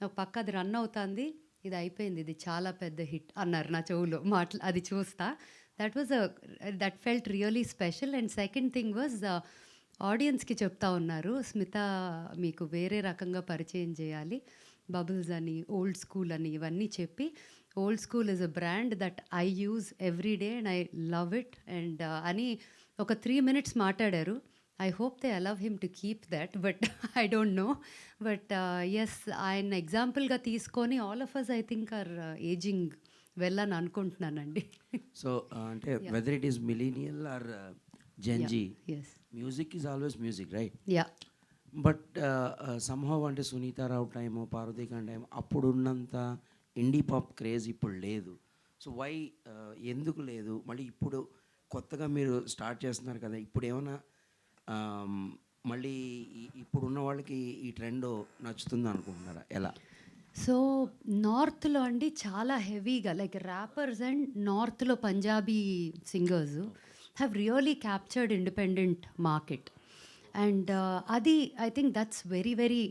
ఒక పక్క అది రన్ అవుతుంది, ఇది అయిపోయింది, ఇది చాలా పెద్ద హిట్ అన్నారు నా చెవులో అది చూస్తా. That felt really special. And second thing was ఆడియన్స్కి చెప్తా ఉన్నారు, స్మిత మీకు వేరే రకంగా పరిచయం చేయాలి, బబుల్స్ అని, ఓల్డ్ స్కూల్ అని, ఇవన్నీ చెప్పి, old school is a brand that I use every day and I love it and అని ఒక 3 minutes మాట్లాడారు. I hope they allow him to keep that, but I don't know. But yes, ఆయన ఎగ్జాంపుల్గా తీసుకొని all of us I think are aging well అని అనుకుంటున్నానండి. So అంటే whether it is millennial are Gen Z, yes, music is always music, right? yeah. But somehow అంటే Sunitha Rao time, Parvati Khan time, అప్పుడున్నంత indie pop craze ఇప్పుడు లేదు. So why, ఎందుకు లేదు? మళ్ళీ ఇప్పుడు కొత్తగా మీరు స్టార్ట్ చేస్తున్నారు కదా, ఇప్పుడు ఏమైనా మళ్ళీ ఇప్పుడున్న వాళ్ళకి ఈ ట్రెండ్ నచ్చుతుంది అనుకుంటున్నారా, ఎలా? సో నార్త్లో అండి చాలా హెవీగా లైక్ ర్యాపర్స్ అండ్ నార్త్లో Punjabi singers have really captured independent market. And అది I think that's very very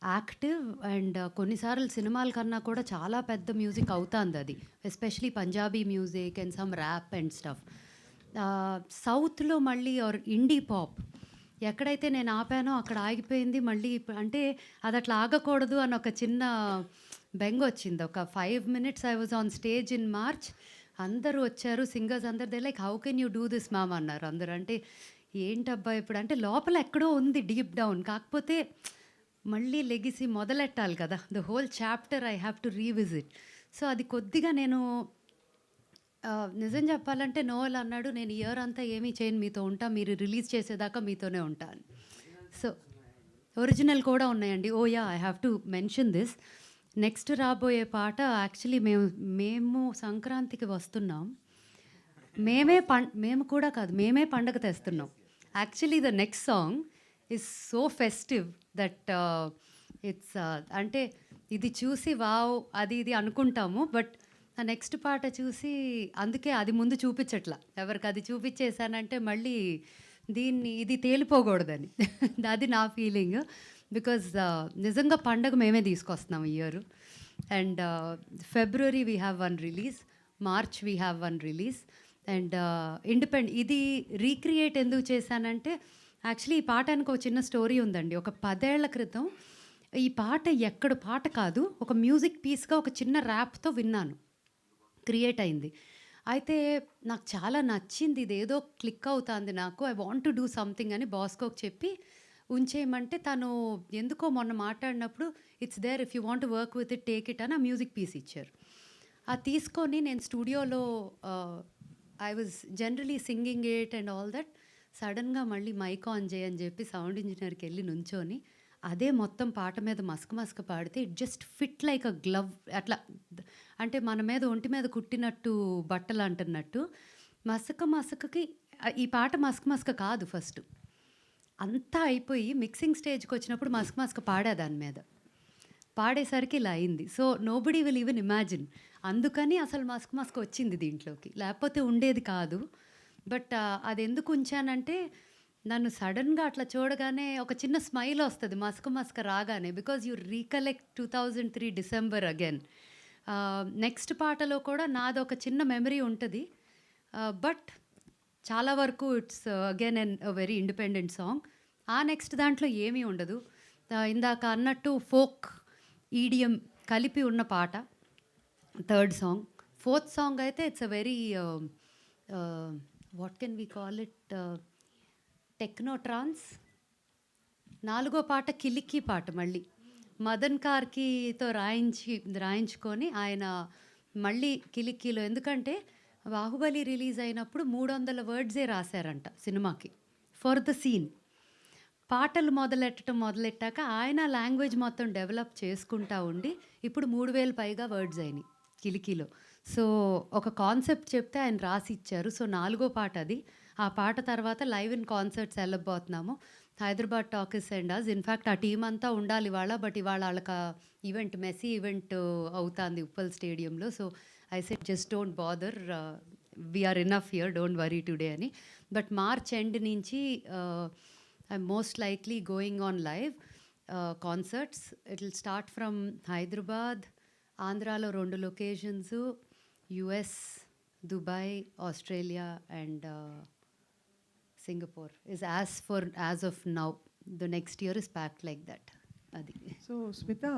active. And కొన్నిసార్లు సినిమాల కన్నా కూడా చాలా పెద్ద మ్యూజిక్ అవుతుంది అది, especially Punjabi music and some rap and stuff. సౌత్లో మళ్ళీ ఆర్ ఇండీ పాప్ ఎక్కడైతే నేను ఆపానో అక్కడ ఆగిపోయింది. మళ్ళీ అంటే అది అట్లా ఆగకూడదు అని ఒక చిన్న బెంగ వచ్చింది. ఒక 5 minutes I was on stage in March, అందరూ వచ్చారు సింగర్స్ అందరు, they like how can you do this ma'am అన్నారు అందరు. అంటే ఏంటబ్బా ఇప్పుడు, అంటే లోపల ఎక్కడో ఉంది డీప్ డౌన్, కాకపోతే మళ్ళీ లెగిసి మొదలెట్టాలి కదా, the whole chapter I have to revisit. So అది కొద్దిగా నేను నిజం చెప్పాలంటే నోవెల్ అన్నాడు, నేను ఇయర్ అంతా ఏమీ చేయను, మీతో ఉంటా, మీరు రిలీజ్ చేసేదాకా మీతోనే ఉంటాను. సో ఒరిజినల్ కూడా ఉన్నాయండి. Oh yeah, I have to mention this. Next రాబోయే పాట యాక్చువల్లీ మేము సంక్రాంతికి వస్తున్నాం. మేము కూడా కాదు, మేమే పండగ తెస్తున్నాం. Actually the next song is so festive that it's అంటే ఇది చూసి వావ్ అది ఇది అనుకుంటాము, బట్ ఆ నెక్స్ట్ పాట చూసి అందుకే అది ముందు చూపించట్లా. ఎవరికి అది చూపించేసానంటే మళ్ళీ ఇది తేలిపోకూడదని అది నా ఫీలింగ్. బికాజ్ నిజంగా పండగ మేమే తీసుకొస్తున్నాం ఈ year. And February we have one release, March we have one release. And ఇది రీక్రియేట్ ఎందుకు చేశానంటే యాక్చువల్లీ ఈ పాటానికి ఒక చిన్న స్టోరీ ఉందండి. ఒక 10 ఏళ్ల క్రితం ఈ పాట ఎక్కడ పాట కాదు, ఒక మ్యూజిక్ పీస్గా ఒక చిన్న ర్యాప్తో విన్నాను, క్రియేట్ అయింది. అయితే నాకు చాలా నచ్చింది, ఇదేదో క్లిక్ అవుతుంది నాకు, I want to do something అని బాస్కోకి చెప్పి ఉంచేయమంటే తను ఎందుకో మొన్న మాట్లాడినప్పుడు it's there if you want to work with it take it అని ఆ మ్యూజిక్ పీస్ ఇచ్చారు. అది తీసుకొని నేను స్టూడియోలో I was generally singing it and all that. సడన్గా మళ్ళీ మైక్ ఆన్ చేయని చెప్పి సౌండ్ ఇంజనీర్కి వెళ్ళి నుంచొని అదే మొత్తం పాట మీద మసక పాడితే it just fit like a glove. అట్లా అంటే మన మీద ఒంటి మీద కుట్టినట్టు బట్టలు అంటున్నట్టు మసకకి ఈ పాట మసక కాదు. ఫస్ట్ అంతా అయిపోయి మిక్సింగ్ స్టేజ్కి వచ్చినప్పుడు మసక పాడా దాని మీద, పాడేసరికి ఇలా అయింది. So nobody will even imagine. అందుకని అసలు మసక వచ్చింది దీంట్లోకి, లేకపోతే ఉండేది కాదు. బట్ అది ఎందుకు ఉంచానంటే నన్ను సడన్గా అట్లా చూడగానే ఒక చిన్న స్మైల్ వస్తుంది మసక రాగానే, because you recollect 2003 December again. Next పాటలో కూడా నాది ఒక చిన్న మెమరీ ఉంటుంది, బట్ చాలా వరకు it's again and very independent song. ఆ నెక్స్ట్ దాంట్లో ఏమీ ఉండదు. ఇందాక అన్నట్టు ఫోక్ ఈడియం కలిపి ఉన్న పాట థర్డ్ సాంగ్. ఫోర్త్ సాంగ్ అయితే it's a very what can we call it, techno trance. 4వ పాట కిలిక్కి పాట, మళ్ళీ మదన్ కార్కీతో రాయించుకొని ఆయన మళ్ళీ కిలిక్కీలో, ఎందుకంటే బాహుబలి రిలీజ్ అయినప్పుడు 300 వర్డ్సే రాశారంట సినిమాకి ఫర్ ద సీన్. పాటలు మొదలెట్టాక ఆయన లాంగ్వేజ్ మొత్తం డెవలప్ చేసుకుంటా ఉండి ఇప్పుడు 3000 పైగా వర్డ్స్ అయినాయి కిలికీలో. సో ఒక కాన్సెప్ట్ చెప్తే ఆయన రాసి ఇచ్చారు. సో 4వ పాట అది. ఆ పాట తర్వాత లైవ్ ఇన్ కాన్సర్ట్స్ వెళ్ళబోతున్నాము, Hyderabad talkies and us. In fact ఆ టీం అంతా ఉండాలి ఇవాళ, బట్ ఇవాళ వాళ్ళకి ఈవెంట్ మెస్సీ ఈవెంట్ అవుతుంది ఉప్పల్ స్టేడియంలో. So I said just don't bother, we are enough here, don't worry today అని. బట్ మార్చ్ ఎండ్ నుంచి I most likely going on live concerts. It will start from Hyderabad, ఆంధ్రాలో 2 locations, US, Dubai, Australia and Singapore is as of now. The next year is packed like that. Adi. So Smita,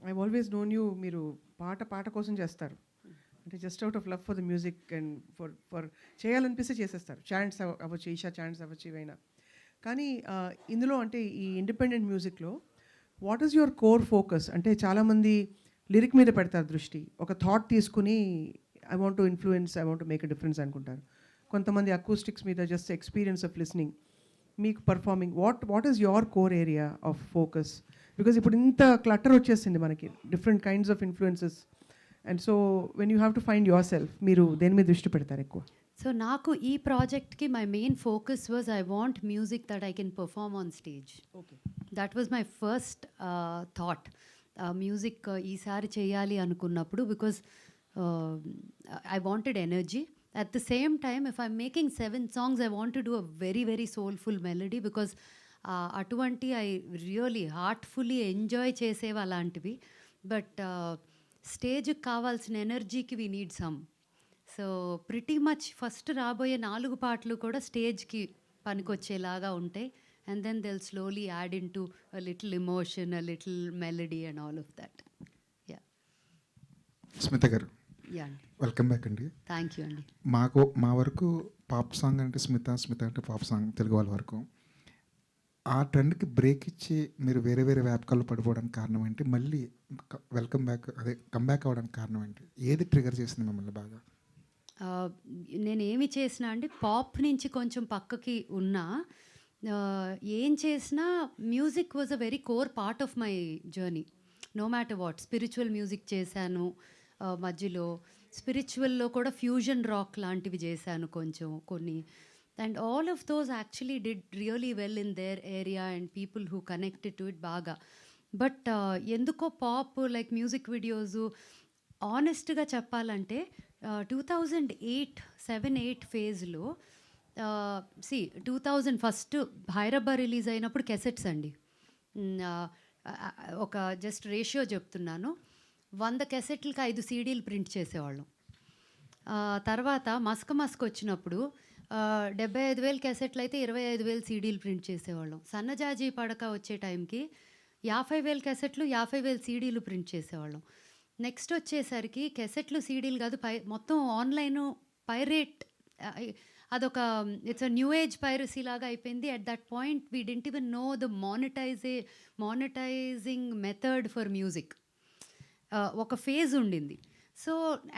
I've always known you మీరు పాట కోసం చేస్తారు, అంటే just out of love for the music and for చేయాలనిపిస్తే చేసేస్తారు. Chants అవ్వచ్చు, Isha chants అవ్వచ్చు, ఇవైనా. కానీ ఇందులో అంటే ఈ ఇండిపెండెంట్ మ్యూజిక్లో what is your core focus? అంటే చాలామంది లిరిక్ మీద పెడతారు దృష్టి, ఒక థాట్ తీసుకుని I want to influence, I want to make a difference అనుకుంటారు. కొంతమంది అకూస్టిక్స్ మీద జస్ట్ ఎక్స్పీరియన్స్ ఆఫ్ లిస్నింగ్, మీకు performing. What is your core area of focus? Because ఇప్పుడు ఇంత క్లటర్ వచ్చేసింది మనకి, different kinds of influences. And so when you have to find your self, మీరు దేని మీద దృష్టి పెడతారు ఎక్కువ? సో నాకు ఈ ప్రాజెక్ట్కి my main focus was I want music that I can perform on stage. That was my first thought. Music ఈసారి చేయాలి అనుకున్నప్పుడు, because I wanted energy. At the same time, if I'm making 7 songs, I want to do a very, very soulful melody, because అటువంటి I really heartfully enjoy చేసేవి అలాంటివి. But స్టేజ్కి కావాల్సిన ఎనర్జీకి we need some. So pretty much first రాబోయే 4 పాటలు కూడా స్టేజ్కి పనికొచ్చేలాగా ఉంటాయి. And then they'll slowly add into a little emotion, a little melody and all of that. Yeah. Smitha garu, yeah అండి, వెల్కమ్ బ్యాక్ అండి. థ్యాంక్ యూ అండి. మా వరకు పాప్ సాంగ్ అంటే స్మిత అంటే పాప్ సాంగ్ తెలుగు వాళ్ళ వరకు. ఆ ట్రెండ్కి బ్రేక్ ఇచ్చి మీరు వేరే వేరే వ్యాపకాల్లో పడిపోవడానికి కారణం ఏంటి? మళ్ళీ వెల్కమ్ బ్యాక్ కమ్బ్యాక్ అవ్వడానికి కారణం ఏంటి? ఏది ట్రిగర్ చేసింది మిమ్మల్ని బాగా? నేనేమి చేసినా అండి, పాప్ నుంచి కొంచెం పక్కకి ఉన్నా, ఏం చేసినా music was a very core part of my journey. No matter what. Spiritual music చేశాను మధ్యలో. స్పిరిచువల్లో కూడా ఫ్యూజన్ రాక్ లాంటివి చేశాను కొంచెం కొన్ని. And all of those actually did really well in there area and people who connected to it బాగా. But ఎందుకో pop like music videos ఆనెస్ట్గా చెప్పాలంటే 2007-8 ఫేజ్లో 2000 ఫస్ట్ భైరబ్బా రిలీజ్ అయినప్పుడు కెసెట్స్ అండి. ఒక జస్ట్ రేషియో చెప్తున్నాను, 100 కెసెట్లకి 5 సీడీలు ప్రింట్ చేసేవాళ్ళం. తర్వాత మస్క్ వచ్చినప్పుడు 75,000 కెసెట్లు అయితే 25,000 సీడీలు ప్రింట్ చేసేవాళ్ళం. సన్నజాజి పడక వచ్చే టైంకి 50,000 కెసెట్లు 50,000 సీడీలు ప్రింట్ చేసేవాళ్ళం. నెక్స్ట్ వచ్చేసరికి కెసెట్లు సీడీలు కాదు, మొత్తం ఆన్లైన్ పైరేట్, అదొక it's a new age piracy లాగా అయిపోయింది. At that point we didn't even know the monetizing method for music. ఒక ఫేజ్ ఉండింది. So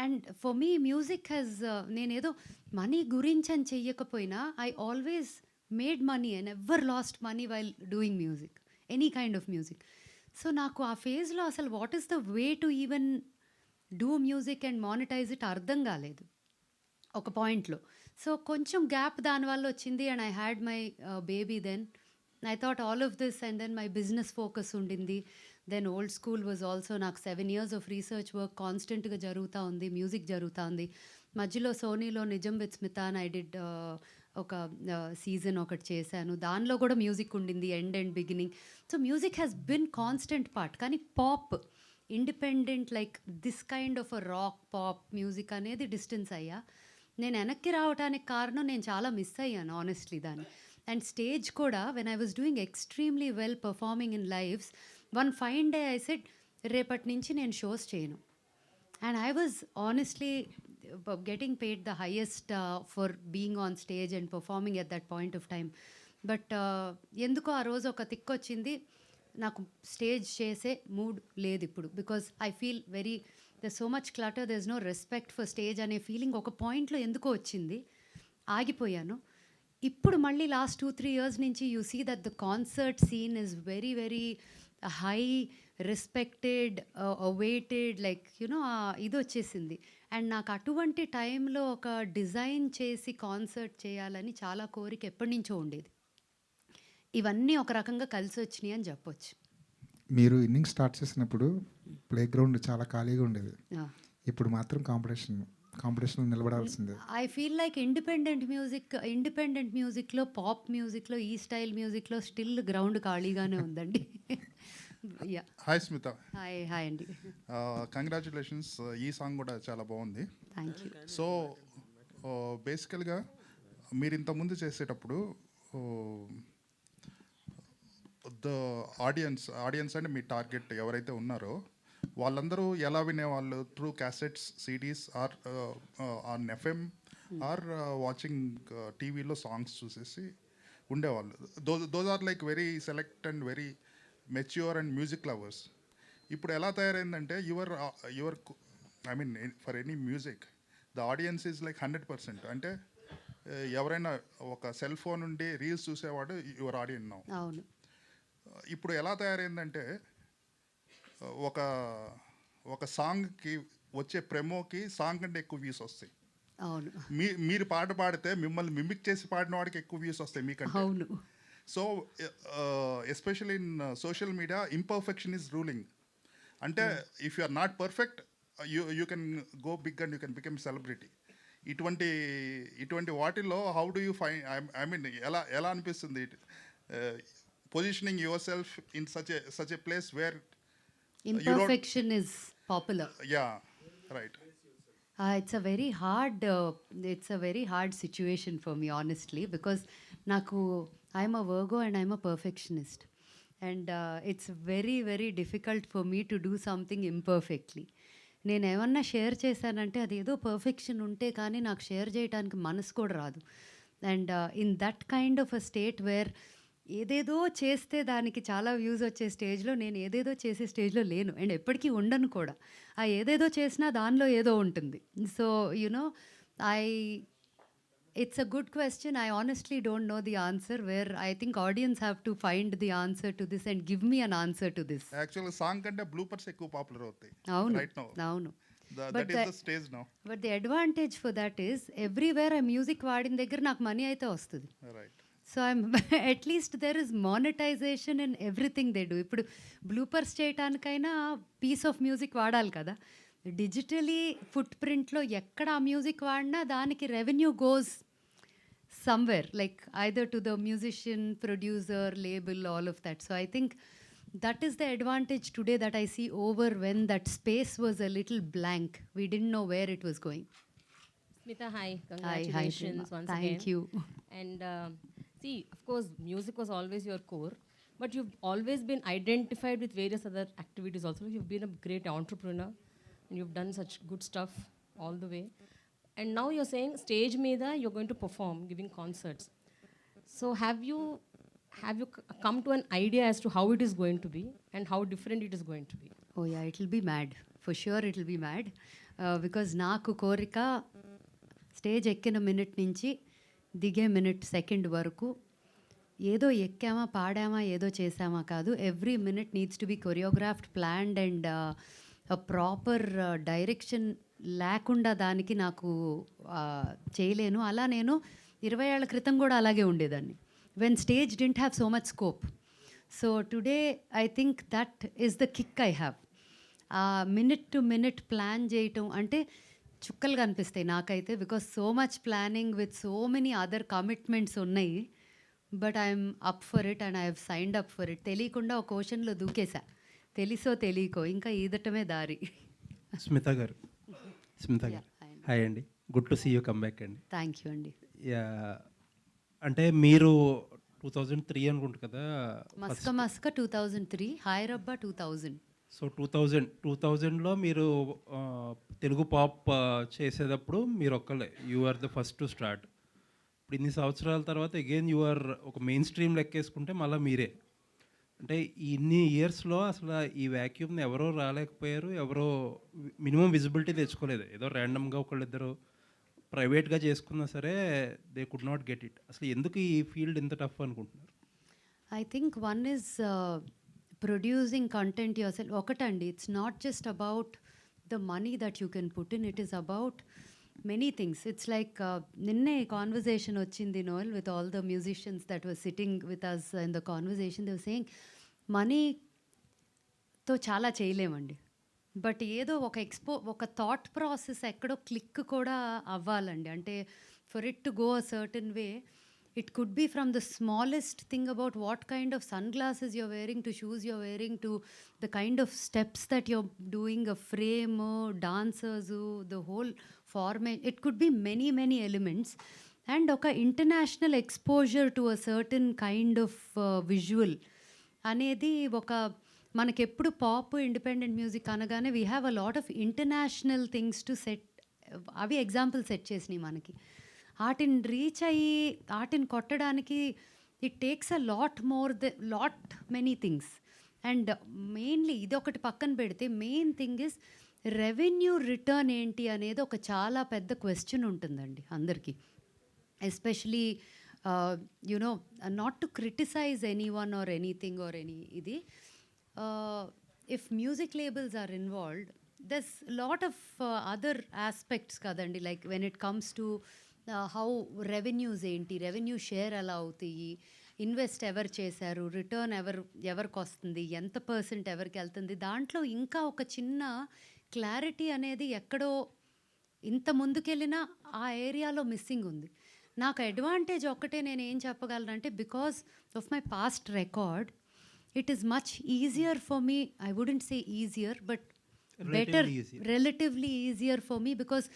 and for me music has, నేనేదో మనీ గురించి అని చెయ్యకపోయినా I always made money and ever lost money while doing music, any kind of music. సో నాకు ఆ ఫేజ్లో అసలు what is the way to even do music and monetise it అర్థం కాలేదు ఒక పాయింట్లో. సో కొంచెం గ్యాప్ దానివల్ల వచ్చింది and I had my baby. Then I thought all of this and then my business focus ఉండింది. Then old school was also, నాకు 7 years of research work కాన్స్టెంట్గా జరుగుతూ ఉంది, మ్యూజిక్ జరుగుతూ ఉంది. మధ్యలో సోనీలో నిజం విత్ స్మిత అని ఐ డిడ్ ఒక సీజన్ ఒకటి చేశాను, దానిలో కూడా మ్యూజిక్ ఉండింది, end and beginning. So music has been constant part. కానీ pop, independent like this kind of a rock pop music అనేది డిస్టెన్స్ అయ్యా. నేను వెనక్కి రావడానికి కారణం నేను చాలా మిస్ అయ్యాను ఆనెస్ట్లీ దాన్ని. అండ్ స్టేజ్ కూడా when I was doing extremely well performing in lives, one fine day I said రేపటి నుంచి నేను షోస్ చేయను. And I was honestly getting paid the highest for being on stage and performing at that point of time. But ఎందుకో ఆ రోజు ఒక thick వచ్చింది, నాకు స్టేజ్ చేసే మూడ్ లేదు ఇప్పుడు. Because I feel very there so much clutter, there is no respect for stage అనే ఫీలింగ్ ఒక పాయింట్లో ఎందుకో వచ్చింది, ఆగిపోయాను. ఇప్పుడు మళ్ళీ లాస్ట్ 2-3 years నుంచి you see that the concert scene is very very high respected, awaited, like you know ఇది వచ్చేసింది. అండ్ నాకు అటువంటి టైంలో ఒక డిజైన్ చేసి కాన్సర్ట్ చేయాలని చాలా కోరిక ఎప్పటి నుంచో ఉండేది. ఇవన్నీ ఒక రకంగా కలిసి వచ్చినాయి అని చెప్పొచ్చు. మీరు ఇన్నింగ్ స్టార్ట్ చేసినప్పుడు ప్లే గ్రౌండ్ చాలా ఖాళీగా ఉండేది, ఇప్పుడు మాత్రం కాంపిటీషన్ నిలబడాల్సిందే. ఐ ఫీల్ లైక్ ఇండిపెండెంట్ మ్యూజిక్లో, పాప్ మ్యూజిక్లో, ఈ స్టైల్ మ్యూజిక్లో స్టిల్ గ్రౌండ్ ఖాళీగానే ఉందండి. హాయ్ స్మిత. హాయ్ అండి. కంగ్రాచులేషన్స్, ఈ సాంగ్ కూడా చాలా బాగుంది. Thank you. సో బేసికల్గా మీరు ఇంతకుముందు చేసేటప్పుడు ద ఆడియన్స్ అంటే మీ టార్గెట్ ఎవరైతే ఉన్నారో వాళ్ళందరూ ఎలా వినేవాళ్ళు? Through cassettes, CDs, or on FM, or watching టీవీలో సాంగ్స్ చూసేసి ఉండేవాళ్ళు. Those are like very select and very mature and music lovers. ఇప్పుడు ఎలా తయారైందంటే your I mean for any music the audience is like 100%. అంటే ఎవరైనా ఒక సెల్ ఫోన్ నుండి రీల్స్ చూసేవాడు యువర్ ఆడియన్స్ నౌ. అవును. ఇప్పుడు ఎలా తయారైందంటే ఒక సాంగ్కి వచ్చే ప్రెమోకి సాంగ్ కంటే ఎక్కువ వ్యూస్ వస్తాయి. అవును. మీరు పాట పాడితే మిమ్మల్ని మిమిక్ చేసి పాడిన వాడికి ఎక్కువ వ్యూస్ వస్తాయి మీకంటే. అవును. So especially in social media imperfection is ruling. అంటే if you are not perfect you can go big and you can become celebrity. ఇటువంటి వాటిల్లో how do you find, I mean ఎలా అనిపిస్తుంది positioning yourself in such a place where imperfection is popular? Yeah, right. It's a very hard situation for me honestly, because I'm a Virgo and I'm a perfectionist, and it's very very difficult for me to do something imperfectly. నేను ఏమన్నా share చేశానంటే అది ఏదో perfection ఉంటే కానీ నాకు share చేయడానికి మనసు కూడా రాదు. And in that kind of a state where ఏదేదో చేస్తే దానికి చాలా వ్యూస్ వచ్చే స్టేజ్లో నేను ఏదేదో చేసే స్టేజ్లో లేను, అండ్ ఎప్పటికీ ఉండను కూడా. ఆ ఏదేదో చేసినా దానిలో ఏదో ఉంటుంది. So you know It's a good question. I honestly don't know the answer, where I think audience have to find the answer to this and give me an answer to this. Actually song కంటే bloopers ఎక్కువ popular అవుతాయి అవును right now. అవును. That But is the stage now. But the advantage for that is everywhere ఆ music వాడిన దగ్గర నాకు money అయితే వస్తుంది. Right. So I'm at least there is monetization in everything they do. ఇప్పుడు బ్లూపర్స్ చేయటానికైనా పీస్ ఆఫ్ మ్యూజిక్ వాడాలి కదా. డిజిటలీ ఫుట్ ప్రింట్లో ఎక్కడ ఆ మ్యూజిక్ వాడినా దానికి revenue goes somewhere, like either to the musician, producer, label, all of that. So I think that is the advantage today that I see over when that space was a little blank. We didn't know where it was going. Smita, hi. Hi, Congratulations Prema. once Thank again. you. And see, of course, music was always your core, but you've always been identified with various other activities also. You've been a great entrepreneur, and you've done such good stuff all the way. And now you're saying stage meeda you're going to perform, giving concerts. So have you come to an idea as to how it is going to be and how different it is going to be? Oh yeah, it will be mad. For sure it will be mad. Because నాకు కోరిక stage ఎక్కిన minute నుంచి దిగే minute second వరకు ఏదో ఎక్కామా పాడామా ఏదో చేసామా కాదు. Every minute needs to be choreographed, planned and proper direction లేకుండా దానికి నాకు చేయలేను. అలా నేను 20 ఏళ్ల క్రితం కూడా అలాగే ఉండేదాన్ని, when stage didn't have so much scope. So today I think that is the kick I have. Minute to minute plan చేయటం అంటే చుక్కలు కనిపిస్తాయి నాకైతే, because so much planning with so many other commitments ఉన్నాయి. But I'm up for it and I have signed up for it. తెలియకుండా ఒక ఓషన్లో దూకేసా, తెలిసో తెలియకో, ఇంకా ఈదటమే దారి. స్మిత గారు హాయ్ అండి, good to see you come back అండి. థ్యాంక్ యూ అండి. అంటే మీరు 2003 అనుకుంటు కదా? మస్క 2003, హైరబ్బా 2000. సో 2000లో మీరు తెలుగు పాప్ చేసేటప్పుడు మీరు ఒక్కలే, you are the first to start. ఇప్పుడు ఇన్ని సంవత్సరాల తర్వాత అగైన్ యు ఆర్ ఒక మెయిన్ స్ట్రీమ్ లెక్కేసుకుంటే మళ్ళీ మీరే. అంటే ఇన్ని ఇయర్స్లో అసలు ఈ వ్యాక్యూమ్ని ఎవరో రాలేకపోయారు, ఎవరో మినిమం విజిబిలిటీ తెచ్చుకోలేదు. ఏదో ర్యాండమ్గా ఒకళ్ళిద్దరు ప్రైవేట్గా చేసుకున్నా సరే they could not get it. అసలు ఎందుకు ఈ ఫీల్డ్ ఇంత టఫ్ అనుకుంటున్నారు? I think one is producing content yourself. ఒకటండి, it's not just about the money that you can put in, it is about many things. It's like నిన్నే conversation వచ్చింది Noel with all the musicians that were sitting with us in the conversation. They were saying మనీతో చాలా చేయలేమండి, but ఏదో ఒక thought process ఎక్కడో click కూడా అవ్వాలండి. అంటే for it to go a certain way, it could be from the smallest thing about what kind of sunglasses you're wearing, to shoes you're wearing, to the kind of steps that you're doing, a frame, dancers, the whole formation. It could be many elements. And oka international exposure to a certain kind of visual అనేది ఒక మనకెప్పుడు pop independent music అనగానే we have a lot of international things to set. అవి example set చేసినాయి మనకి. వాటిని reach అయ్యి వాటిని కొట్టడానికి it takes a lot many things. And mainly ఇది ఒకటి పక్కన పెడితే main thing is revenue return ఏంటి అనేది ఒక చాలా పెద్ద క్వశ్చన్ ఉంటుందండి అందరికీ. Especially you know, not to criticise any one or anything or any ఇది, if music labels are involved దెస్ lot of other aspects కదండి. Like when it comes to how revenues ఏంటి, రెవెన్యూ షేర్ ఎలా అవుతాయి, ఇన్వెస్ట్ ఎవరు చేశారు, return ఎవరికి వస్తుంది, ఎంత పర్సెంట్ ఎవరికి వెళ్తుంది, దాంట్లో ఇంకా ఒక చిన్న క్లారిటీ అనేది ఎక్కడో ఇంత ముందుకెళ్ళినా ఆ ఏరియాలో మిస్సింగ్ ఉంది. నాకు అడ్వాంటేజ్ ఒక్కటే నేను ఏం చెప్పగలనంటే, because of my past record it is much easier for me. I wouldn't say easier, but better, relatively easier for me. Because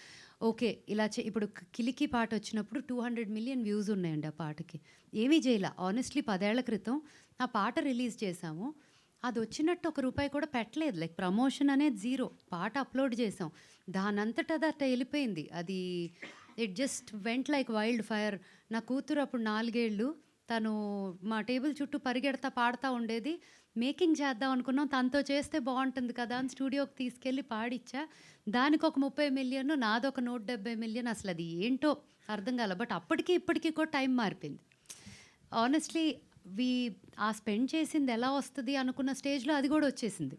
okay, ఇలా ఇప్పుడు కిలికి పాట వచ్చినప్పుడు 200 million వ్యూస్ ఉన్నాయండి ఆ పాటకి. ఏమీ చేయలే ఆనెస్ట్లీ. 10 ఏళ్ల క్రితం ఆ పాట రిలీజ్ చేసాము, అది వచ్చినట్టు ₹1 కూడా పెట్టలేదు. లైక్ ప్రమోషన్ అనేది జీరో. పాట అప్లోడ్ చేసాం, దానంతటా అది అట్లా వెళ్ళిపోయింది. అది it just went like wild fire. నా కూతురు అప్పుడు 4 ఏళ్ళు, తను మా టేబుల్ చుట్టూ పరిగెడతా పాడుతూ ఉండేది. మేకింగ్ చేద్దాం అనుకున్నాం, తనతో చేస్తే బాగుంటుంది కదా అని స్టూడియోకి తీసుకెళ్ళి పాడిచ్చా. దానికి ఒక 30 మిలియన్, నాదొక 170 మిలియన్. అసలు అది ఏంటో అర్థం కాల. బట్ అప్పటికి ఇప్పటికీ కూడా టైం మారిపోయింది. ఆనెస్ట్లీ ఆ స్పెండ్ చేసింది ఎలా వస్తుంది అనుకున్న స్టేజ్లో అది కూడా వచ్చేసింది.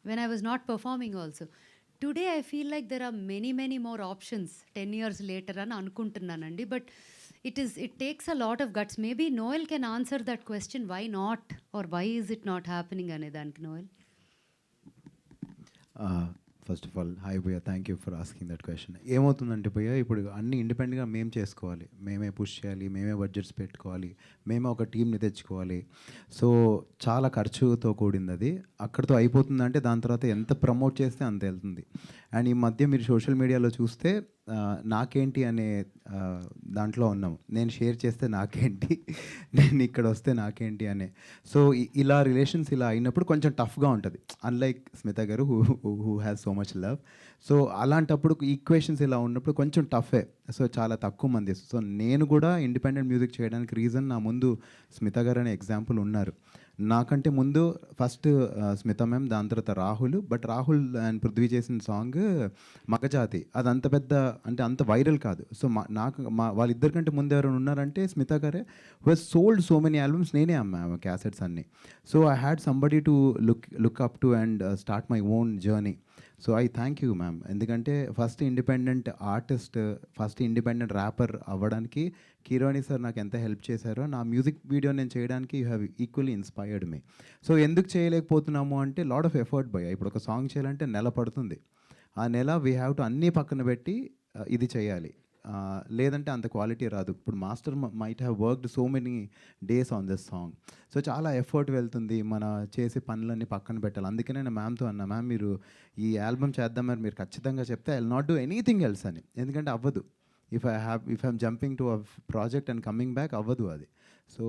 When I was not performing also. Today I feel like there are many more options 10 years later అని అనుకుంటున్నానండి. But it takes a lot of guts. Maybe Noel can answer that question, why not, or why is it not happening అనే దానికి. Noel. First of all hi భయ్య, thank you for asking that question. ఏమవుతుందంటే భయ్య, ఇప్పుడు అన్ని ఇండిపెండెంట్గా మేము చేసుకోవాలి, మేమే పుష్ చేయాలి, మేమే బడ్జెట్స్ పెట్టుకోవాలి, మేమే ఒక టీంని తెచ్చుకోవాలి. సో చాలా ఖర్చుతో కూడింది అది. అక్కడితో అయిపోతుందంటే దాని తర్వాత ఎంత ప్రమోట్ చేస్తే అంత వెళ్తుంది. అండ్ ఈ మధ్య మీరు సోషల్ మీడియాలో చూస్తే నాకేంటి అనే దాంట్లో ఉన్నాము. నేను షేర్ చేస్తే నాకేంటి, నేను ఇక్కడ వస్తే నాకేంటి అనే. సో ఇలా రిలేషన్స్ ఇలా అయినప్పుడు కొంచెం టఫ్గా ఉంటుంది. అన్లైక్ స్మిత గారు who has so much love. So అలాంటప్పుడు ఈక్వేషన్స్ ఇలా ఉన్నప్పుడు కొంచెం టఫే. సో చాలా తక్కువ మంది. సో నేను కూడా ఇండిపెండెంట్ మ్యూజిక్ చేయడానికి రీజన్, నా ముందు స్మిత గారు అనే ఎగ్జాంపుల్ ఉన్నారు. నాకంటే ముందు ఫస్ట్ స్మిత మ్యామ్, దాని తర్వాత రాహుల్. బట్ రాహుల్ అండ్ పృథ్వీ చేసిన సాంగ్ మగజాతి, అది అంత పెద్ద అంటే అంత వైరల్ కాదు. సో వాళ్ళిద్దరికంటే ముందు ఎవరైనా ఉన్నారంటే స్మిత గారే, who he's sold so many albums. నేనే అమ్మా క్యాసెట్స్ అన్నీ. So I had somebody to look up to and start my own journey. So I thank you ma'am. ఎందుకంటే first independent artist, first independent rapper అవ్వడానికి కిరోని sir నాకు ఎంత help చేశారో, నా మ్యూజిక్ వీడియో నేను చేయడానికి you have equally inspired me. So ఎందుకు చేయలేకపోతున్నాము అంటే లాట్ ఆఫ్ ఎఫర్ట్ భయ్య. ఇప్పుడు ఒక సాంగ్ చేయాలంటే నెల పడుతుంది. ఆ నెల వీ హ్యావ్ టు అన్నీ పక్కన పెట్టి ఇది చేయాలి, లేదంటే అంత క్వాలిటీ రాదు. ఇప్పుడు master might have worked so many days on this song. So చాలా ఎఫర్ట్ వెళ్తుంది, మన చేసే పనులన్నీ పక్కన పెట్టాలి. అందుకనే నేను మ్యామ్తో అన్నా, మ్యామ్ మీరు ఈ ఆల్బమ్ చేద్దామని మీరు ఖచ్చితంగా చెప్తే I will not do anything else అని. ఎందుకంటే అవ్వదు. If I'm jumping to a project and coming back అవ్వదు అది. సో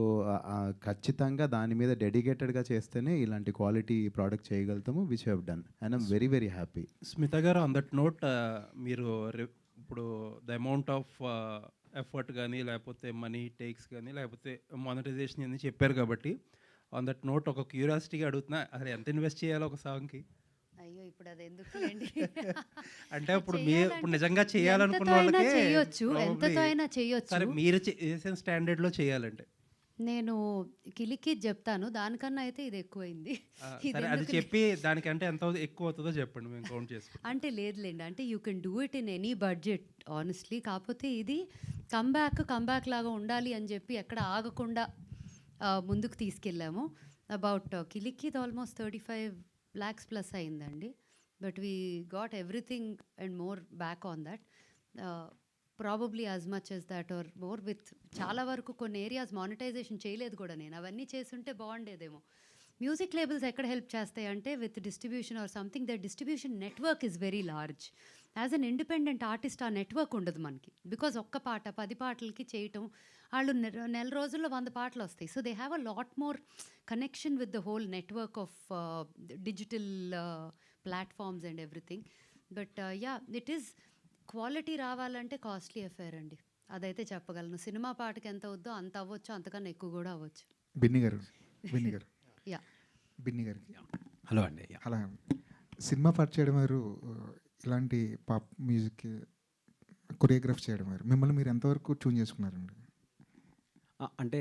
ఖచ్చితంగా దాని మీద డెడికేటెడ్గా చేస్తేనే ఇలాంటి క్వాలిటీ ప్రోడక్ట్ చేయగలుగుతాము, which have done. And I'm very very happy. Smitha garu, on that note, మీరు ఇప్పుడు ద అమౌంట్ ఆఫ్ ఎఫర్ట్ కానీ, లేకపోతే మనీ టేక్స్ కానీ, లేకపోతే మానిటైజేషన్ అని చెప్పారు కాబట్టి, ఆన్ దట్ నోట్ ఒక క్యూరియాసిటీగా అడుగుతున్నా, అసలు ఎంత ఇన్వెస్ట్ చేయాలి ఒక సాంగ్కి? అయ్యో, ఇప్పుడు అది ఎందుకులేండి. అంటే ఇప్పుడు ఇప్పుడు నిజంగా చేయాలనుకున్న వాళ్ళకి చేయొచ్చు, ఎంతతో అయినా చేయొచ్చు. సరే, మీరు చేసిన స్టాండర్డ్లో చేయాలంటే నేను కిలికి చెప్తాను, దానికన్నా అయితే ఇది ఎక్కువైంది. సరే, అది చెప్పి దానికంటే ఎంత ఎక్కువ అవుతుందో చెప్పండి, మేము కౌంట్ చేసుకుంటాం. అంటే లేదులేండి, అంటే you can do it in any budget honestly. కాకపోతే ఇది కంబ్యాక్ లాగా ఉండాలి అని చెప్పి ఎక్కడ ఆగకుండా ముందుకు తీసుకెళ్ళాము. About Kiliki almost 35 lakhs plus అయిందండి. But we got everything and more back on that. Probably as much as that or more. With చాలా వరకు కొన్ని ఏరియాస్ మానిటైజేషన్ చేయలేదు కూడా నేను. అవన్నీ చేస్తుంటే బాగుండేదేమో. మ్యూజిక్ లేబుల్స్ ఎక్కడ హెల్ప్ చేస్తాయి అంటే with distribution or something. That distribution network is very large. As an independent artist ఆ నెట్వర్క్ ఉండదు మనకి. బికాజ్ ఒక్క పాట 10 పాటలకి చేయటం, వాళ్ళు నెల రోజుల్లో 100 పాటలు వస్తాయి. So they have a lot more connection with the whole network of digital platforms and everything. But yeah, it is quality రావాలంటే కాస్ట్లీ అఫేర్ అండి, అదైతే చెప్పగలను. సినిమా పాటకి ఎంత అవుద్దో అంత అవ్వచ్చు, అంతకన్నా ఎక్కువ కూడా అవ్వచ్చు. బిన్ని గారు యా, బిన్ని గారికి హలో అండి. అలా సినిమా పాట చేయడం వారు, ఇలాంటి పాప్ మ్యూజిక్ కొరియోగ్రాఫ్ చేయడం వారు, మిమ్మల్ని మీరు ఎంతవరకు ట్యూన్ చేసుకున్నారండి? అంటే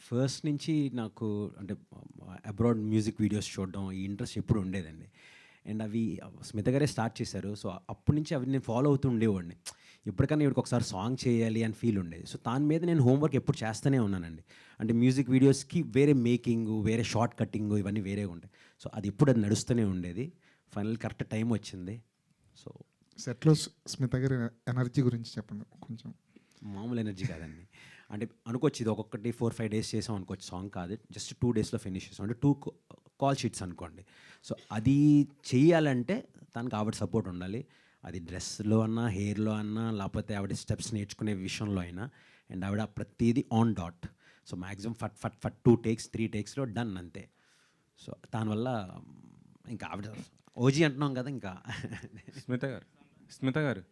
ఫస్ట్ నుంచి నాకు అంటే అబ్రాడ్ మ్యూజిక్ వీడియోస్ చూడడం ఈ ఇంట్రెస్ట్ ఎప్పుడు ఉండేదండి. అండ్ అవి స్మిత గారే స్టార్ట్ చేశారు. సో అప్పటి నుంచి అవి నేను ఫాలో అవుతూ ఉండేవాడిని. ఎప్పటికన్నా ఇక్కడికి ఒకసారి సాంగ్ చేయాలి అని ఫీల్ ఉండేది. సో దాని మీద నేను హోంవర్క్ ఎప్పుడు చేస్తూనే ఉన్నానండి. అంటే మ్యూజిక్ వీడియోస్కి వేరే మేకింగ్, వేరే షార్ట్ కట్టింగ్ ఇవన్నీ వేరేగా ఉంటాయి. సో అది ఎప్పుడు అది నడుస్తూనే ఉండేది. ఫైనల్ కరెక్ట్ టైం వచ్చింది. సో సెట్లో స్మిత గారి ఎనర్జీ గురించి చెప్పండి కొంచెం. మామూలు ఎనర్జీ కాదండి. అంటే అనుకోవచ్చు ఇది ఒక్కొక్కటి 4-5 days చేసాం అనుకోవచ్చు. సాంగ్ కాదు, జస్ట్ 2 daysలో ఫినిష్ చేసాం. అంటే 2 కాల్ షీట్స్ అనుకోండి. సో అది చేయాలంటే తనకు ఆవిడ సపోర్ట్ ఉండాలి. అది డ్రెస్లో అన్నా, హెయిర్లో అన్నా, లేకపోతే ఆవిడ స్టెప్స్ నేర్చుకునే విషయంలో అయినా. అండ్ ఆవిడ ప్రతిదీ ఆన్ డాట్. సో మ్యాక్సిమం ఫట్ 2 takes 3 takesలో డన్ అంతే. సో దానివల్ల ఇంకా ఆవిడ ఓజీ అంటున్నాం కదా. ఇంకా స్మిత గారు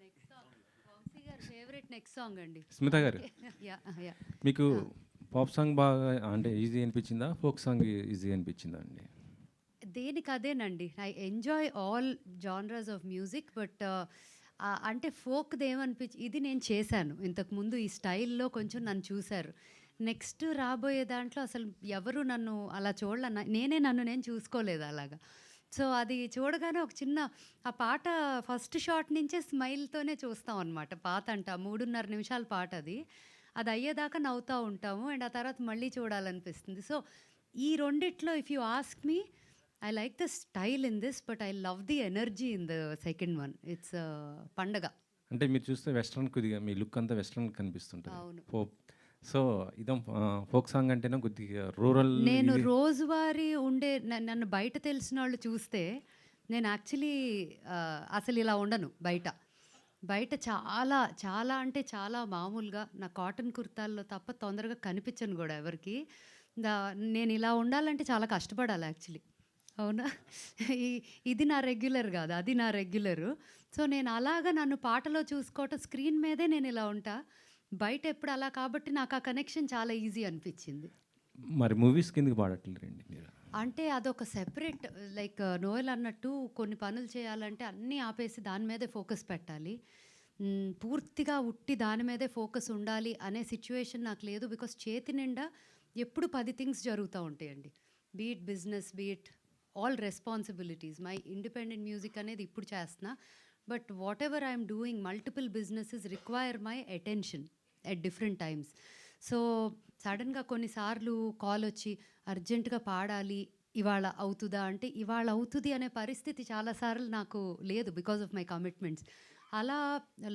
ఫేవరెట్ నెక్స్ట్ సాంగ్ అండి. స్మిత గారు, మీకు పాప్ సాంగ్ బాగా అంటే ఈజీ అనిపించిందా, ఫోక్ సాంగ్ ఈజీ అనిపించిందా అండి? దేనికి అదేనండి. I enjoy all genres of music. But అంటే ఫోక్‌ది ఇది నేను చేశాను. ఇంతకుముందు ఈ స్టైల్‌లో కొంచెం నన్ను చూసారు. నెక్స్ట్ రాబోయే దాంట్లో అసలు ఎవరు నన్ను అలా చూడలే. నేనే నన్ను నేను చూసుకోలేదు అలాగా. సో, అది చూడగానే ఒక చిన్న ఆ పాట ఫస్ట్ షాట్ నుంచే స్మైల్‌తోనే చూస్తాం అనమాట. పాత అంట 3:30 నిమిషాల పాట అది. అది అయ్యేదాకా నవ్వుతా ఉంటాము. అండ్ ఆ తర్వాత మళ్ళీ చూడాలనిపిస్తుంది. సో, ఈ రెండిట్లో if you ask me, I like the style in this, but I love the energy in the second one. It's పండగ. అంటే మీరు చూస్తే వెస్ట్రన్ కొద్దిగా మీ లుక్ అంతా వెస్ట్రన్ కనిపిస్తుంటుంది. అవును. సో ఇదం ఫోక్ సాంగ్ అంటేనే కొద్దిగా రూరల్. నేను రోజువారీ ఉండే నన్ను బయట తెలిసినోళ్ళు చూస్తే నేను యాక్చువల్లీ అసలు ఇలా ఉండను బయట. బయట చాలా చాలా అంటే చాలా మామూలుగా నా కాటన్ కుర్తాల్లో తప్ప తొందరగా కనిపించను కూడా ఎవరికి. నేను ఇలా ఉండాలంటే చాలా కష్టపడాలి యాక్చువల్లీ. అవునా? ఇది నా రెగ్యులర్ కాదు, అది నా రెగ్యులరు. సో, నేను అలాగా నన్ను పాటలో చూసుకోవటం స్క్రీన్ మీదే నేను ఇలా ఉంటా. బయట ఎప్పుడు అలా కాబట్టి నాకు ఆ కనెక్షన్ చాలా ఈజీ అనిపించింది. మరి మూవీస్ కిందకి పాడట్లేరండి మీరు? అంటే అదొక సెపరేట్, లైక్ నోయల్ అన్నట్టు కొన్ని పనులు చేయాలంటే అన్నీ ఆపేసి దాని మీదే ఫోకస్ పెట్టాలి. పూర్తిగా ఉట్టి దాని మీదే ఫోకస్ ఉండాలి అనే సిచ్యువేషన్ నాకు లేదు. బికాస్ చేతి నిండా ఎప్పుడు 10 థింగ్స్ జరుగుతూ ఉంటాయండి. Beat business, beat all responsibilities. My independent music అనేది ఇప్పుడు చేస్తున్నా. But what ever I'm doing, multiple businesses require my attention at different times. So, సడన్గా కొన్నిసార్లు కాల్ వచ్చి అర్జెంటుగా పాడాలి, ఇవాళ అవుతుందా అంటే ఇవాళ అవుతుంది అనే పరిస్థితి చాలాసార్లు నాకు లేదు బికాస్ ఆఫ్ మై కమిట్మెంట్స్. అలా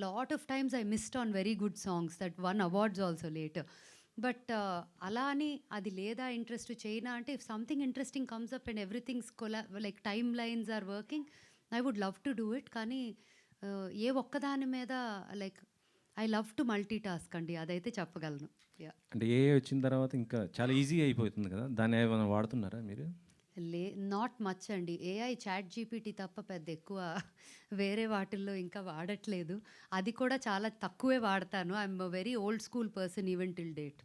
lot of times I missed on very good songs that won awards also later. But అలా అని అది లేదా ఇంట్రెస్ట్ చేయనా అంటే if something interesting comes up and everything's like time lines are working, I would love to do it. కానీ ఏ ఒక్కదాని మీద like I love to multi task అండి, అదైతే చెప్పగలను. అంటే ఏ వచ్చిన తర్వాత ఇంకా చాలా ఈజీ అయిపోతుంది కదా, దాన్ని ఏమైనా వాడుతున్నారా మీరు? నాట్ మచ్ అండి. ఏఐ చాట్ జీపీటీ తప్ప పెద్ద ఎక్కువ వేరే వాటిల్లో ఇంకా వాడట్లేదు. అది కూడా చాలా తక్కువే వాడతాను. I'm very old school person even till date.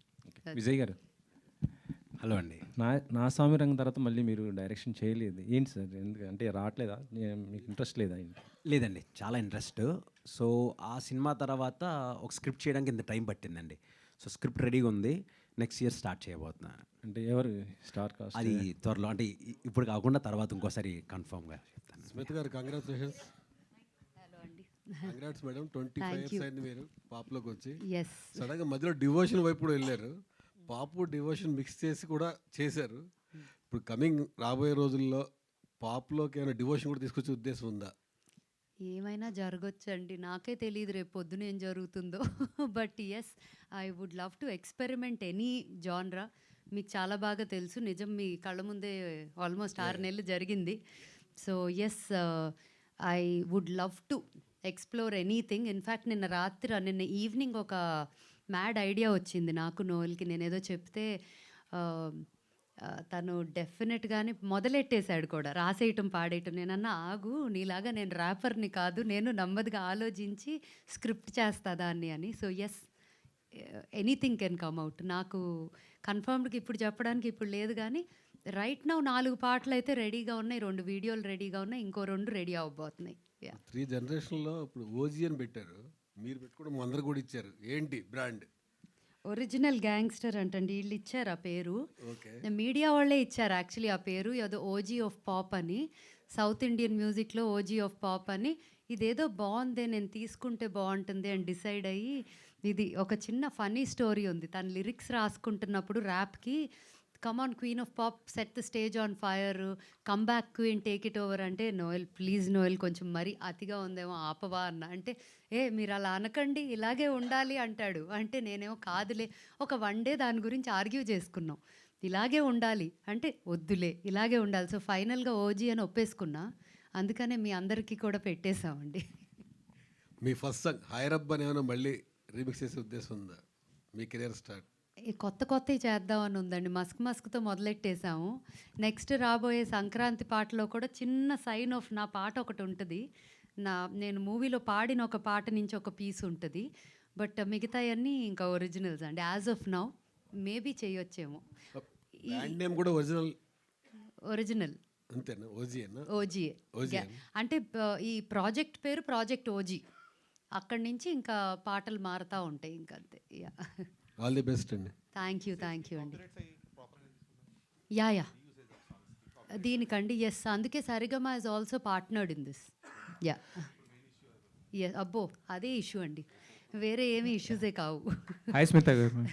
Vijay గారు, హలో అండి. నా స్వామి రంగం తర్వాత మళ్ళీ మీరు డైరెక్షన్ చేయలేదు ఏంటి సార్? ఎందుకంటే రావట్లేదా, మీకు ఇంట్రెస్ట్ లేదా? లేదండి, చాలా ఇంట్రెస్ట్. సో ఆ సినిమా తర్వాత ఒక స్క్రిప్ట్ చేయడానికి ఇంత టైం పట్టిందండి. సో స్క్రిప్ట్ రెడీగా ఉంది, నెక్స్ట్ ఇయర్ స్టార్ట్ చేయబోతున్నా. అంటే ఎవరు స్టార్ కాస్ట్? అది త్వరలో, అంటే ఇప్పుడు కాకుండా తర్వాత ఇంకోసారి కన్ఫర్మ్గా చెప్తాను. స్మిత్ గారు, కంగ్రాచులేషన్స్. హలో అండి. Congrats madam. 25 years అయింది మీరు పాప్లోకి వచ్చి. ఎస్. సడన్గా మధ్యలో డివోషన్ వైపు కూడా వెళ్ళారు. పాపు డివోషన్ మిక్స్ చేసి కూడా చేశారు. ఇప్పుడు కమింగ్ రాబోయే రోజుల్లో పాప్లోకి ఏమైనా డివోషన్ కూడా తీసుకొచ్చే ఉద్దేశం ఉందా? ఏమైనా జరగొచ్చండి, నాకే తెలియదు రేపు పొద్దున ఏం జరుగుతుందో. But yes, I would love to experiment any genre. మీకు చాలా బాగా తెలుసు, నిజం మీ కళ్ళ ముందే ఆల్మోస్ట్ 6 నెలలు జరిగింది. So yes, I would love to explore anything. In fact నిన్న ఈవినింగ్ ఒక మ్యాడ్ ఐడియా వచ్చింది నాకు, నోయల్కి. నేనేదో చెప్తే తను డెఫినెట్గానే మొదలెట్టేశాడు కూడా, రాసేయటం పాడేయటం. నేనన్నా ఆగు, నీలాగా నేను ర్యాపర్ని కాదు, నేను నెమ్మదిగా ఆలోచించి స్క్రిప్ట్ చేస్తా దాన్ని అని. So yes, anything can come out. నాకు కన్ఫర్మ్డ్గా ఇప్పుడు చెప్పడానికి ఇప్పుడు లేదు, కానీ రైట్ నౌ 4 పాటలు అయితే రెడీగా ఉన్నాయి, 2 వీడియోలు రెడీగా ఉన్నాయి, ఇంకో 2 రెడీ అవ్వబోతున్నాయి. 3 జనరేషన్లో ఇప్పుడు ఓజీ అని పెట్టారు, మీరు పెట్టుకోవడం అందరు కూడా ఇచ్చారు. ఏంటి బ్రాండ్? ఒరిజినల్ గ్యాంగ్స్టర్ అంటండి, వీళ్ళు ఇచ్చారు ఆ పేరు. ఓకే. మీడియా వాళ్ళే ఇచ్చారు యాక్చువల్లీ ఆ పేరు. ఏదో ఓజీ ఆఫ్ పాప్ అని, సౌత్ ఇండియన్ మ్యూజిక్లో ఓజీ ఆఫ్ పాప్ అని. ఇదేదో బాగుందే, నేను తీసుకుంటే బాగుంటుంది అని డిసైడ్ అయ్యి, ఇది ఒక చిన్న ఫన్నీ స్టోరీ ఉంది. తను లిరిక్స్ రాసుకుంటున్నప్పుడు ర్యాప్కి, come on queen of pop, set the stage on fire, come back queen, take it over అంటే, నోయల్ ప్లీజ్ నోయల్ కొంచెం మరీ అతిగా ఉందేమో ఆపవా అన్న. అంటే మీరు అలా అనకండి, ఇలాగే ఉండాలి అంటాడు. అంటే నేనేమో కాదులే, ఒక 1 day దాని గురించి ఆర్గ్యూ చేసుకున్నాం, ఇలాగే ఉండాలి అంటే వద్దులే ఇలాగే ఉండాలి. సో ఫైనల్గా ఓజీ అని ఒప్పేసుకున్నా, అందుకనే మీ అందరికీ కూడా పెట్టేశామండి. మీ ఫస్ట్ సాంగ్ హైరబ్ అని ఏమైనా మళ్ళీ రీమిక్స్ చేసే ఉద్దేశం ఉందా మీ కెరియర్ స్టార్ట్? కొత్తవి చేద్దామని ఉందండి. మస్క్తో మొదలెట్టేసాము. నెక్స్ట్ రాబోయే సంక్రాంతి పాటలో కూడా చిన్న సైన్ ఆఫ్ నా పాట ఒకటి ఉంటుంది. నేను మూవీలో పాడిన ఒక పాట నుంచి ఒక పీస్ ఉంటుంది. బట్ మిగతాయన్నీ ఇంకా ఒరిజినల్స్ అండి. యాజ్ ఆఫ్ నౌ మేబీ చేయొచ్చేమో. బ్రాండ్ నేమ్ కూడా ఒరిజినల్. అంతేనా? ఓజీ అన్నా? ఓజీఏ. ఓజీ అంటే ఈ ప్రాజెక్ట్ పేరు ప్రాజెక్ట్ ఓజీ. అక్కడి నుంచి ఇంకా పాటలు మారుతూ ఉంటాయి ఇంకా అంతే. యా, ఆల్ ది బెస్ట్ అండి. థ్యాంక్ యూ అండి. యా దీనికండి ఎస్, అందుకే Saregama is also partnered in this. Yeah అబ్బో అదే ఇష్యూ అండి, వేరే ఏమీ ఇష్యూసే కావు. హాయ్ స్మిత గారు.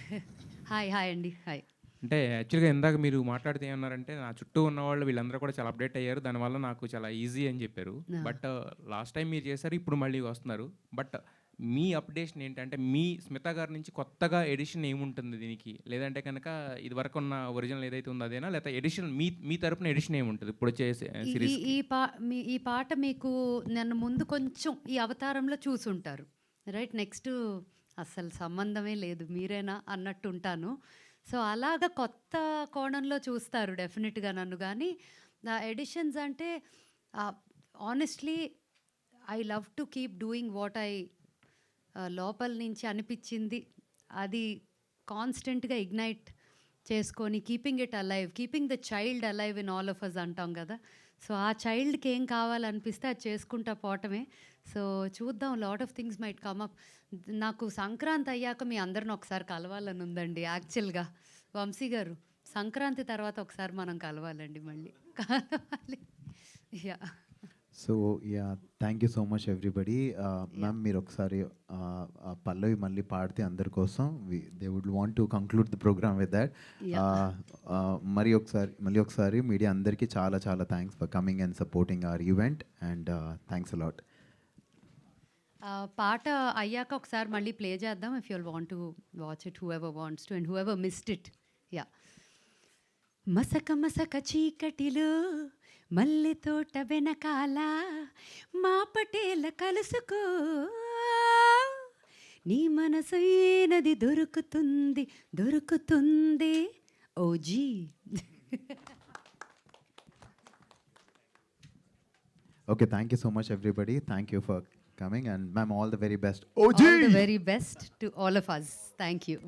హాయ్ అండి. హాయ్. అంటే యాక్చువల్గా ఇందాక మీరు మాట్లాడితే ఏమన్నారంటే నా చుట్టూ ఉన్న వాళ్ళు వీళ్ళందరూ కూడా చాలా అప్డేట్ అయ్యారు, దానివల్ల నాకు చాలా ఈజీ అని చెప్పారు. బట్ లాస్ట్ టైం మీరు చేశారు, ఇప్పుడు మళ్ళీ వస్తున్నారు. బట్ మీ అప్డేషన్ ఏంటంటే మీ స్మిత గారి నుంచి కొత్తగా ఎడిషన్ ఏముంటుంది దీనికి, లేదంటే కనుక ఇది వరకు ఉన్న ఒరిజినల్ ఏదైతే ఉందో అదేనా, లేకపోతే ఎడిషన్ మీ తరపున ఎడిషన్ ఏముంటుంది ఇప్పుడు వచ్చే సిరీస్? ఈ పాట మీకు నన్ను ముందు కొంచెం ఈ అవతారంలో చూసుంటారు, రైట్? నెక్స్ట్ అస్సలు సంబంధమే లేదు, మీరేనా అన్నట్టు ఉంటాను. సో అలాగా కొత్త కోణంలో చూస్తారు డెఫినెట్గా నన్ను. కానీ ఎడిషన్స్ అంటే honestly I love to keep doing what I లోపల నుంచి అనిపించింది, అది కాన్స్టెంట్గా ఇగ్నైట్ చేసుకొని keeping it alive, keeping the child alive in all of us అంటాం కదా. సో ఆ చైల్డ్కి ఏం కావాలనిపిస్తే అది చేసుకుంటా పోవటమే. సో చూద్దాం, lot of things might come up. నాకు సంక్రాంతి అయ్యాక మీ అందరిని ఒకసారి కలవాలని ఉందండి యాక్చువల్గా. వంశీ గారు, సంక్రాంతి తర్వాత ఒకసారి మనం కలవాలండి, మళ్ళీ కలవాలి. Yeah. So yeah, thank you so much everybody. Ma'am మీరు ఒకసారి పల్లవి మళ్ళీ పాడితే అందరి కోసం they would want to conclude the programme with that. మళ్ళీ ఒకసారి మీడియా అందరికీ చాలా చాలా thanks for coming and supporting our event and thanks a lot. పాట అయ్యాక ఒకసారి మళ్ళీ ప్లే చేద్దాం, if you want to watch it, whoever wants to and whoever missed it. Yeah. మసక మసక చీకటిలో మల్లె తోట వెనకాల మా పటేల కలుసుకో, నీ మనసైనది దొరుకుతుంది OG. Okay, thank you so much everybody. Thank you for coming and ma'am, all the very best. All the very best to all of us. Thank you.